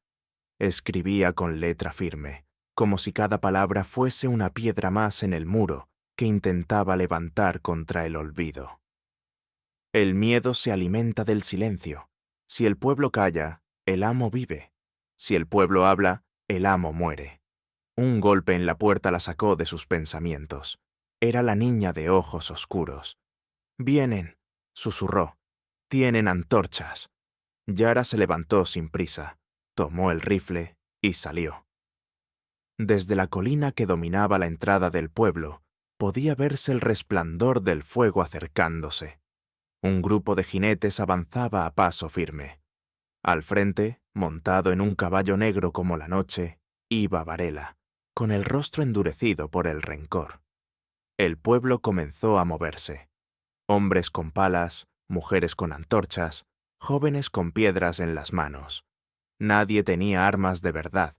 Escribía con letra firme, como si cada palabra fuese una piedra más en el muro que intentaba levantar contra el olvido. El miedo se alimenta del silencio. Si el pueblo calla, el amo vive. Si el pueblo habla, el amo muere. Un golpe en la puerta la sacó de sus pensamientos. Era la niña de ojos oscuros. «Vienen», susurró. «Tienen antorchas». Yara se levantó sin prisa, tomó el rifle y salió. Desde la colina que dominaba la entrada del pueblo, podía verse el resplandor del fuego acercándose. Un grupo de jinetes avanzaba a paso firme. Al frente, montado en un caballo negro como la noche, iba Varela, con el rostro endurecido por el rencor. El pueblo comenzó a moverse. Hombres con palas, mujeres con antorchas, jóvenes con piedras en las manos. Nadie tenía armas de verdad,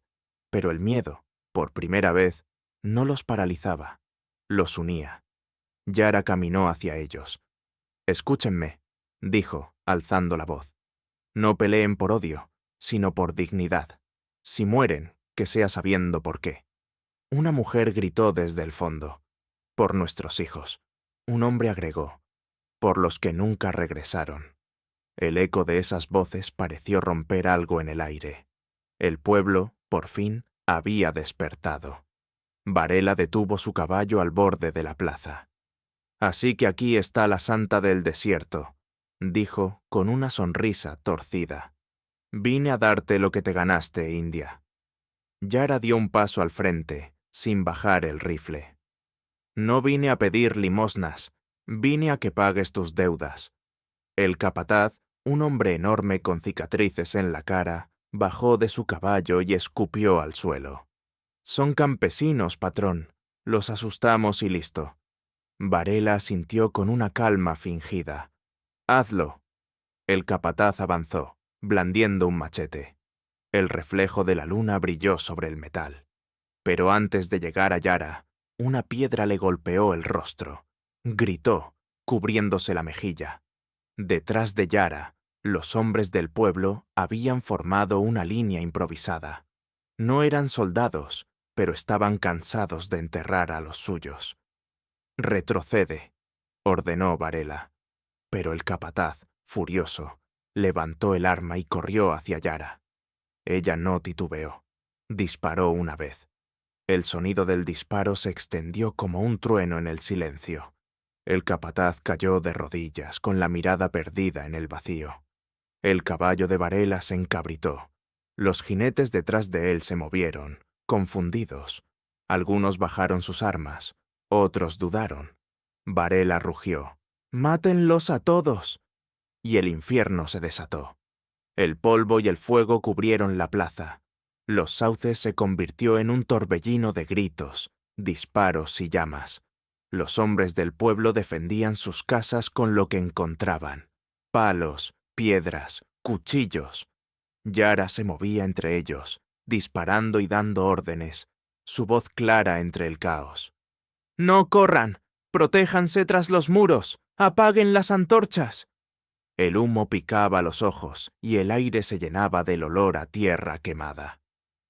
pero el miedo, por primera vez, no los paralizaba, los unía. Yara caminó hacia ellos. «Escúchenme», dijo, alzando la voz. «No peleen por odio, sino por dignidad. Si mueren, que sea sabiendo por qué». Una mujer gritó desde el fondo. «Por nuestros hijos». Un hombre agregó. «Por los que nunca regresaron». El eco de esas voces pareció romper algo en el aire. El pueblo, por fin, había despertado. Varela detuvo su caballo al borde de la plaza. «Así que aquí está la santa del desierto», dijo con una sonrisa torcida. «Vine a darte lo que te ganaste, India». Yara dio un paso al frente, sin bajar el rifle. «No vine a pedir limosnas, vine a que pagues tus deudas». El capataz, un hombre enorme con cicatrices en la cara, bajó de su caballo y escupió al suelo. «Son campesinos, patrón. Los asustamos y listo». Varela asintió con una calma fingida. «Hazlo». El capataz avanzó, blandiendo un machete. El reflejo de la luna brilló sobre el metal. Pero antes de llegar a Yara, una piedra le golpeó el rostro. Gritó, cubriéndose la mejilla. Detrás de Yara, los hombres del pueblo habían formado una línea improvisada. No eran soldados, pero estaban cansados de enterrar a los suyos. «Retrocede», ordenó Varela. Pero el capataz, furioso, levantó el arma y corrió hacia Yara. Ella no titubeó. Disparó una vez. El sonido del disparo se extendió como un trueno en el silencio. El capataz cayó de rodillas con la mirada perdida en el vacío. El caballo de Varela se encabritó. Los jinetes detrás de él se movieron, confundidos. Algunos bajaron sus armas, otros dudaron. Varela rugió. «¡Mátenlos a todos!» Y el infierno se desató. El polvo y el fuego cubrieron la plaza. Los sauces se convirtió en un torbellino de gritos, disparos y llamas. Los hombres del pueblo defendían sus casas con lo que encontraban. Palos, piedras, cuchillos. Yara se movía entre ellos, disparando y dando órdenes, su voz clara entre el caos. «¡No corran! ¡Protéjanse tras los muros! ¡Apaguen las antorchas!». El humo picaba los ojos y el aire se llenaba del olor a tierra quemada.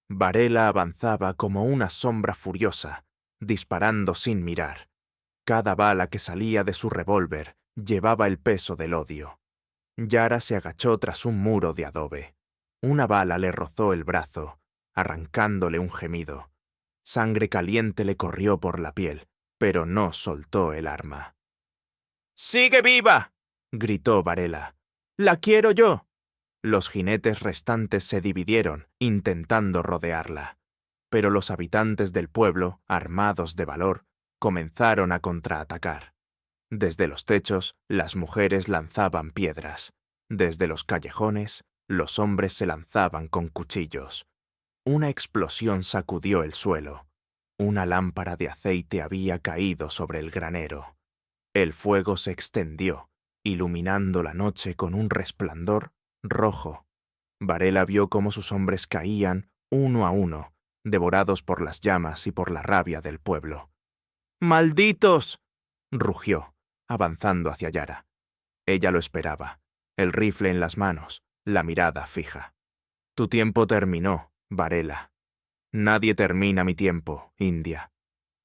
Varela avanzaba como una sombra furiosa, disparando sin mirar. Cada bala que salía de su revólver llevaba el peso del odio. Yara se agachó tras un muro de adobe. Una bala le rozó el brazo, arrancándole un gemido. Sangre caliente le corrió por la piel, pero no soltó el arma. «¡Sigue viva!», gritó Varela. «¡La quiero yo!». Los jinetes restantes se dividieron, intentando rodearla. Pero los habitantes del pueblo, armados de valor, comenzaron a contraatacar. Desde los techos, las mujeres lanzaban piedras. Desde los callejones, los hombres se lanzaban con cuchillos. Una explosión sacudió el suelo. Una lámpara de aceite había caído sobre el granero. El fuego se extendió, iluminando la noche con un resplandor rojo. Varela vio cómo sus hombres caían, uno a uno, devorados por las llamas y por la rabia del pueblo. «¡Malditos!», rugió, avanzando hacia Yara. Ella lo esperaba, el rifle en las manos, la mirada fija. «Tu tiempo terminó, Varela». Nadie termina mi tiempo, India.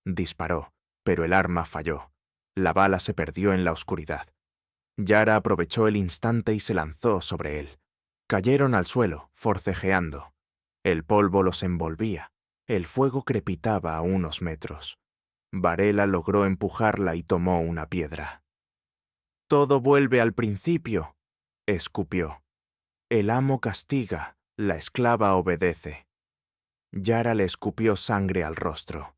Disparó, pero el arma falló. La bala se perdió en la oscuridad. Yara aprovechó el instante y se lanzó sobre él. Cayeron al suelo, forcejeando. El polvo los envolvía. El fuego crepitaba a unos metros. Varela logró empujarla y tomó una piedra. «Todo vuelve al principio», escupió. «El amo castiga, la esclava obedece». Yara le escupió sangre al rostro.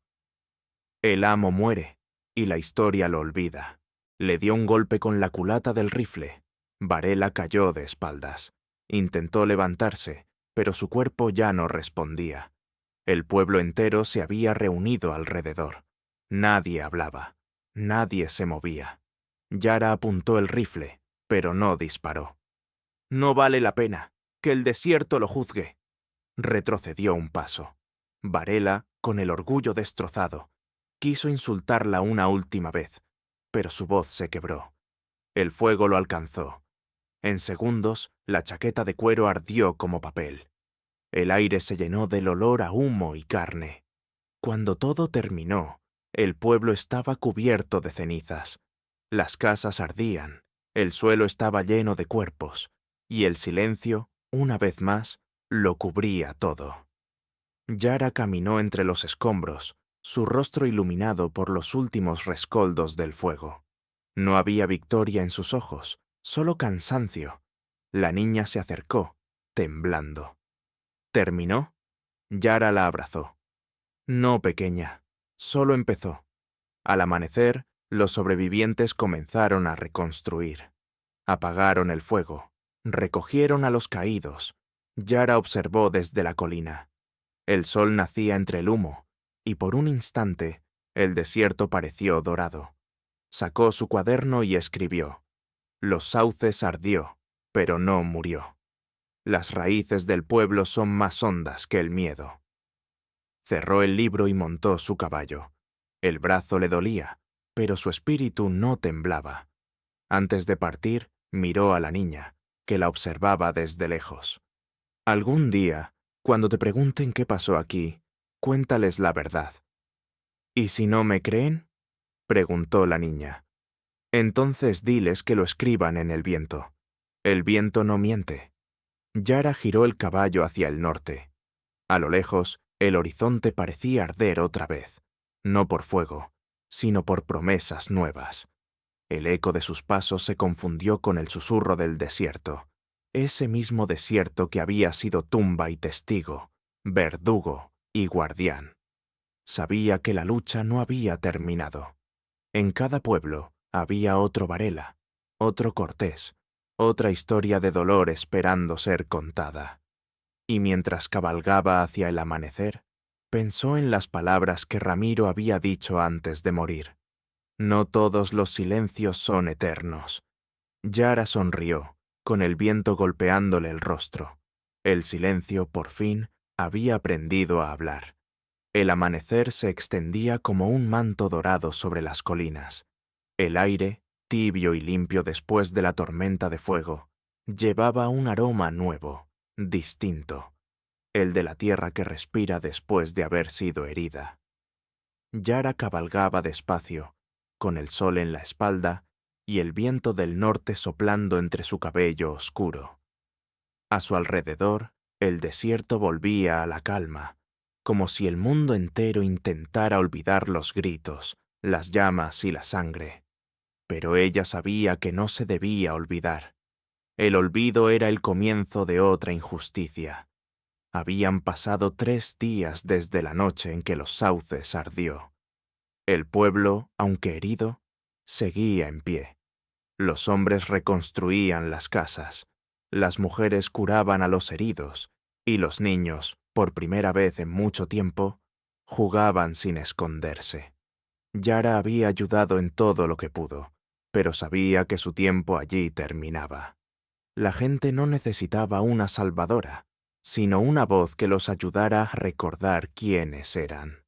El amo muere, y la historia lo olvida. Le dio un golpe con la culata del rifle. Varela cayó de espaldas. Intentó levantarse, pero su cuerpo ya no respondía. El pueblo entero se había reunido alrededor. Nadie hablaba. Nadie se movía. Yara apuntó el rifle, pero no disparó. «No vale la pena. Que el desierto lo juzgue». Retrocedió un paso. Varela, con el orgullo destrozado, quiso insultarla una última vez, pero su voz se quebró. El fuego lo alcanzó. En segundos, la chaqueta de cuero ardió como papel. El aire se llenó del olor a humo y carne. Cuando todo terminó, el pueblo estaba cubierto de cenizas. Las casas ardían, el suelo estaba lleno de cuerpos, y el silencio, una vez más, lo cubría todo. Yara caminó entre los escombros, su rostro iluminado por los últimos rescoldos del fuego. No había victoria en sus ojos, solo cansancio. La niña se acercó, temblando. ¿Terminó? Yara la abrazó. No, pequeña, solo empezó. Al amanecer, los sobrevivientes comenzaron a reconstruir. Apagaron el fuego, recogieron a los caídos. Yara observó desde la colina. El sol nacía entre el humo, y por un instante, el desierto pareció dorado. Sacó su cuaderno y escribió. Los sauces ardió, pero no murió. Las raíces del pueblo son más hondas que el miedo. Cerró el libro y montó su caballo. El brazo le dolía, pero su espíritu no temblaba. Antes de partir, miró a la niña, que la observaba desde lejos. Algún día, cuando te pregunten qué pasó aquí, cuéntales la verdad. ¿Y si no me creen?, preguntó la niña. Entonces diles que lo escriban en el viento. El viento no miente. Yara giró el caballo hacia el norte. A lo lejos, el horizonte parecía arder otra vez, no por fuego, sino por promesas nuevas. El eco de sus pasos se confundió con el susurro del desierto, ese mismo desierto que había sido tumba y testigo, verdugo y guardián. Sabía que la lucha no había terminado. En cada pueblo había otro Varela, otro Cortés, otra historia de dolor esperando ser contada. Y mientras cabalgaba hacia el amanecer, pensó en las palabras que Ramiro había dicho antes de morir. No todos los silencios son eternos. Yara sonrió, con el viento golpeándole el rostro. El silencio, por fin, había aprendido a hablar. El amanecer se extendía como un manto dorado sobre las colinas. El aire, tibio y limpio después de la tormenta de fuego, llevaba un aroma nuevo, distinto, el de la tierra que respira después de haber sido herida. Yara cabalgaba despacio, con el sol en la espalda y el viento del norte soplando entre su cabello oscuro. A su alrededor, el desierto volvía a la calma, como si el mundo entero intentara olvidar los gritos, las llamas y la sangre. Pero ella sabía que no se debía olvidar. El olvido era el comienzo de otra injusticia. Habían pasado 3 días desde la noche en que los sauces ardió. El pueblo, aunque herido, seguía en pie. Los hombres reconstruían las casas, las mujeres curaban a los heridos, y los niños, por primera vez en mucho tiempo, jugaban sin esconderse. Yara había ayudado en todo lo que pudo, pero sabía que su tiempo allí terminaba. La gente no necesitaba una salvadora, sino una voz que los ayudara a recordar quiénes eran.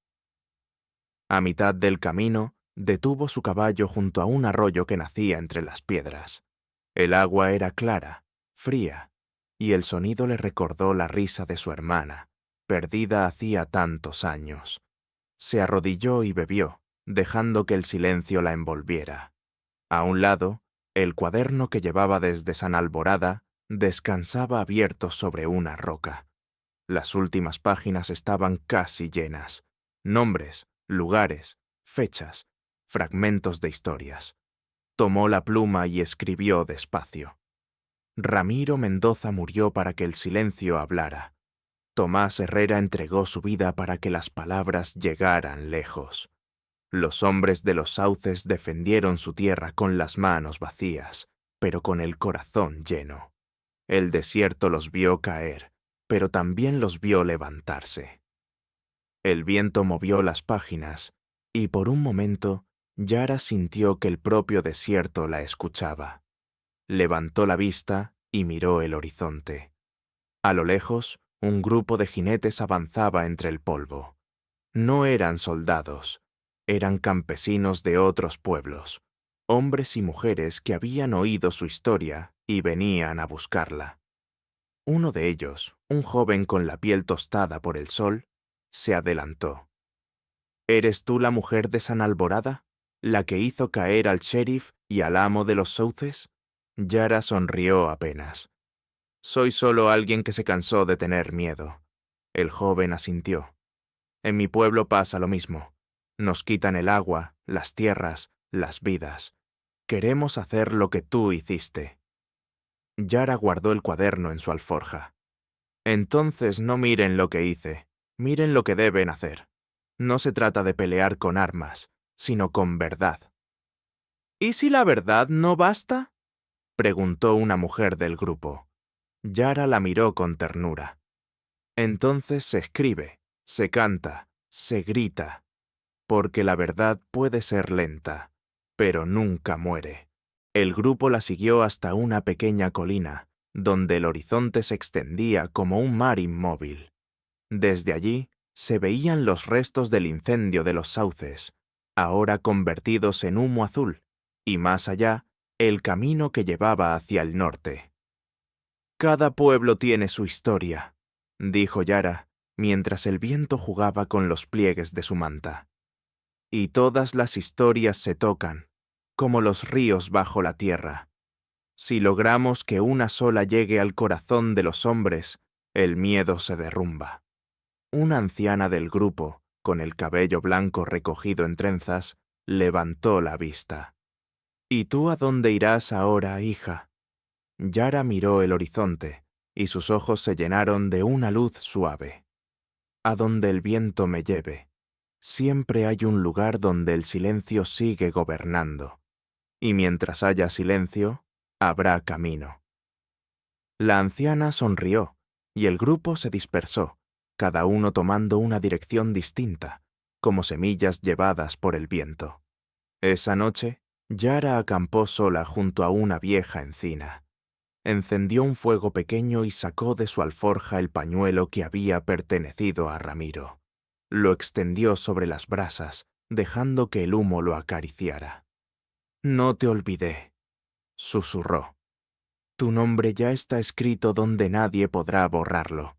A mitad del camino, detuvo su caballo junto a un arroyo que nacía entre las piedras. El agua era clara, fría, y el sonido le recordó la risa de su hermana, perdida hacía tantos años. Se arrodilló y bebió, dejando que el silencio la envolviera. A un lado, el cuaderno que llevaba desde San Alborada descansaba abierto sobre una roca. Las últimas páginas estaban casi llenas. Nombres, lugares, fechas, fragmentos de historias. Tomó la pluma y escribió despacio. Ramiro Mendoza murió para que el silencio hablara. Tomás Herrera entregó su vida para que las palabras llegaran lejos. Los hombres de los sauces defendieron su tierra con las manos vacías, pero con el corazón lleno. El desierto los vio caer, pero también los vio levantarse. El viento movió las páginas, y por un momento Yara sintió que el propio desierto la escuchaba. Levantó la vista y miró el horizonte. A lo lejos, un grupo de jinetes avanzaba entre el polvo. No eran soldados, eran campesinos de otros pueblos, hombres y mujeres que habían oído su historia y venían a buscarla. Uno de ellos, un joven con la piel tostada por el sol, se adelantó. ¿Eres tú la mujer de San Alborada? ¿La que hizo caer al sheriff y al amo de los sauces? Yara sonrió apenas. Soy solo alguien que se cansó de tener miedo. El joven asintió. En mi pueblo pasa lo mismo. Nos quitan el agua, las tierras, las vidas. Queremos hacer lo que tú hiciste. Yara guardó el cuaderno en su alforja. Entonces no miren lo que hice, miren lo que deben hacer. No se trata de pelear con armas, sino con verdad. ¿Y si la verdad no basta?, preguntó una mujer del grupo. Yara la miró con ternura. Entonces se escribe, se canta, se grita, porque la verdad puede ser lenta, pero nunca muere. El grupo la siguió hasta una pequeña colina, donde el horizonte se extendía como un mar inmóvil. Desde allí se veían los restos del incendio de los sauces, ahora convertidos en humo azul, y más allá, el camino que llevaba hacia el norte. Cada pueblo tiene su historia, dijo Yara, mientras el viento jugaba con los pliegues de su manta. Y todas las historias se tocan, como los ríos bajo la tierra. Si logramos que una sola llegue al corazón de los hombres, el miedo se derrumba. Una anciana del grupo, con el cabello blanco recogido en trenzas, levantó la vista. ¿Y tú a dónde irás ahora, hija? Yara miró el horizonte, y sus ojos se llenaron de una luz suave. A donde el viento me lleve. Siempre hay un lugar donde el silencio sigue gobernando. Y mientras haya silencio, habrá camino. La anciana sonrió, y el grupo se dispersó, cada uno tomando una dirección distinta, como semillas llevadas por el viento. Esa noche, Yara acampó sola junto a una vieja encina. Encendió un fuego pequeño y sacó de su alforja el pañuelo que había pertenecido a Ramiro. Lo extendió sobre las brasas, dejando que el humo lo acariciara. «No te olvidé», susurró. «Tu nombre ya está escrito donde nadie podrá borrarlo».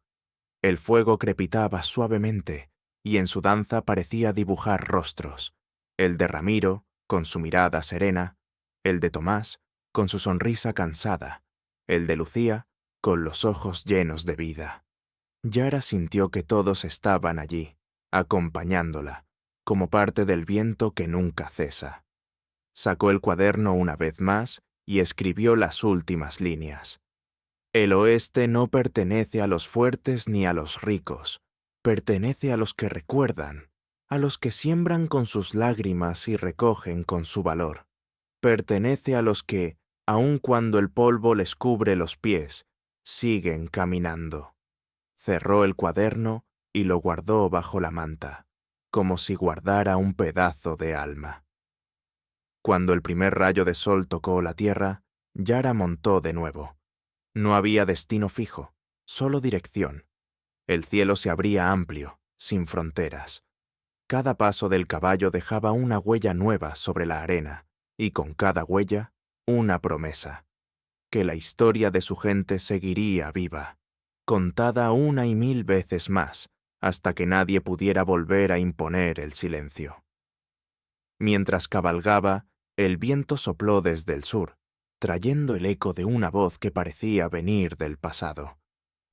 El fuego crepitaba suavemente, y en su danza parecía dibujar rostros. El de Ramiro, con su mirada serena, el de Tomás, con su sonrisa cansada, el de Lucía, con los ojos llenos de vida. Yara sintió que todos estaban allí, acompañándola, como parte del viento que nunca cesa. Sacó el cuaderno una vez más y escribió las últimas líneas. El oeste no pertenece a los fuertes ni a los ricos, pertenece a los que recuerdan, a los que siembran con sus lágrimas y recogen con su valor. Pertenece a los que, aun cuando el polvo les cubre los pies, siguen caminando. Cerró el cuaderno y lo guardó bajo la manta, como si guardara un pedazo de alma. Cuando el primer rayo de sol tocó la tierra, Yara montó de nuevo. No había destino fijo, solo dirección. El cielo se abría amplio, sin fronteras. Cada paso del caballo dejaba una huella nueva sobre la arena, y con cada huella, una promesa. Que la historia de su gente seguiría viva, contada una y mil veces más, hasta que nadie pudiera volver a imponer el silencio. Mientras cabalgaba, el viento sopló desde el sur, trayendo el eco de una voz que parecía venir del pasado.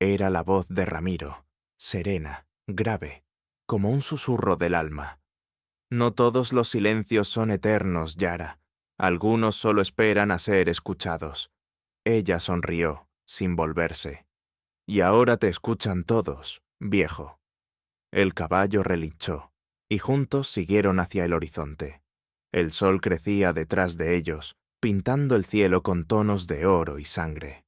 Era la voz de Ramiro, serena, grave, como un susurro del alma. No todos los silencios son eternos, Yara. Algunos solo esperan a ser escuchados. Ella sonrió, sin volverse. Y ahora te escuchan todos, viejo. El caballo relinchó, y juntos siguieron hacia el horizonte. El sol crecía detrás de ellos, pintando el cielo con tonos de oro y sangre.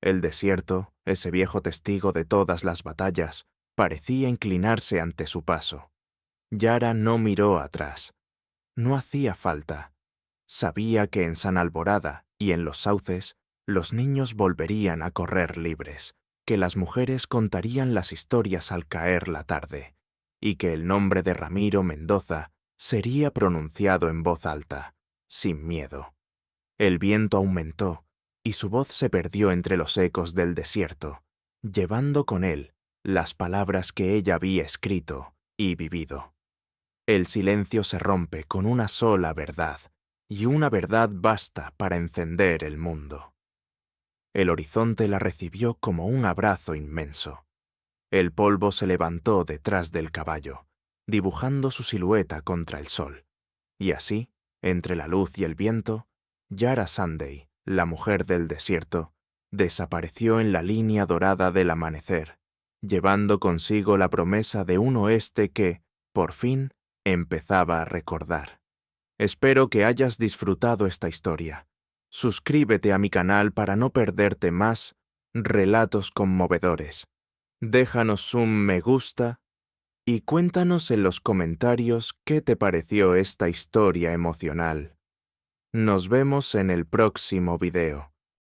El desierto, ese viejo testigo de todas las batallas, parecía inclinarse ante su paso. Yara no miró atrás. No hacía falta. Sabía que en San Alborada y en los sauces, los niños volverían a correr libres, que las mujeres contarían las historias al caer la tarde, y que el nombre de Ramiro Mendoza sería pronunciado en voz alta, sin miedo. El viento aumentó, y su voz se perdió entre los ecos del desierto, llevando con él las palabras que ella había escrito y vivido. El silencio se rompe con una sola verdad, y una verdad basta para encender el mundo. El horizonte la recibió como un abrazo inmenso. El polvo se levantó detrás del caballo, dibujando su silueta contra el sol. Y así, entre la luz y el viento, Yara Sunday, la mujer del desierto, desapareció en la línea dorada del amanecer, llevando consigo la promesa de un oeste que, por fin, empezaba a recordar. Espero que hayas disfrutado esta historia. Suscríbete a mi canal para no perderte más relatos conmovedores. Déjanos un me gusta y cuéntanos en los comentarios qué te pareció esta historia emocional. Nos vemos en el próximo video.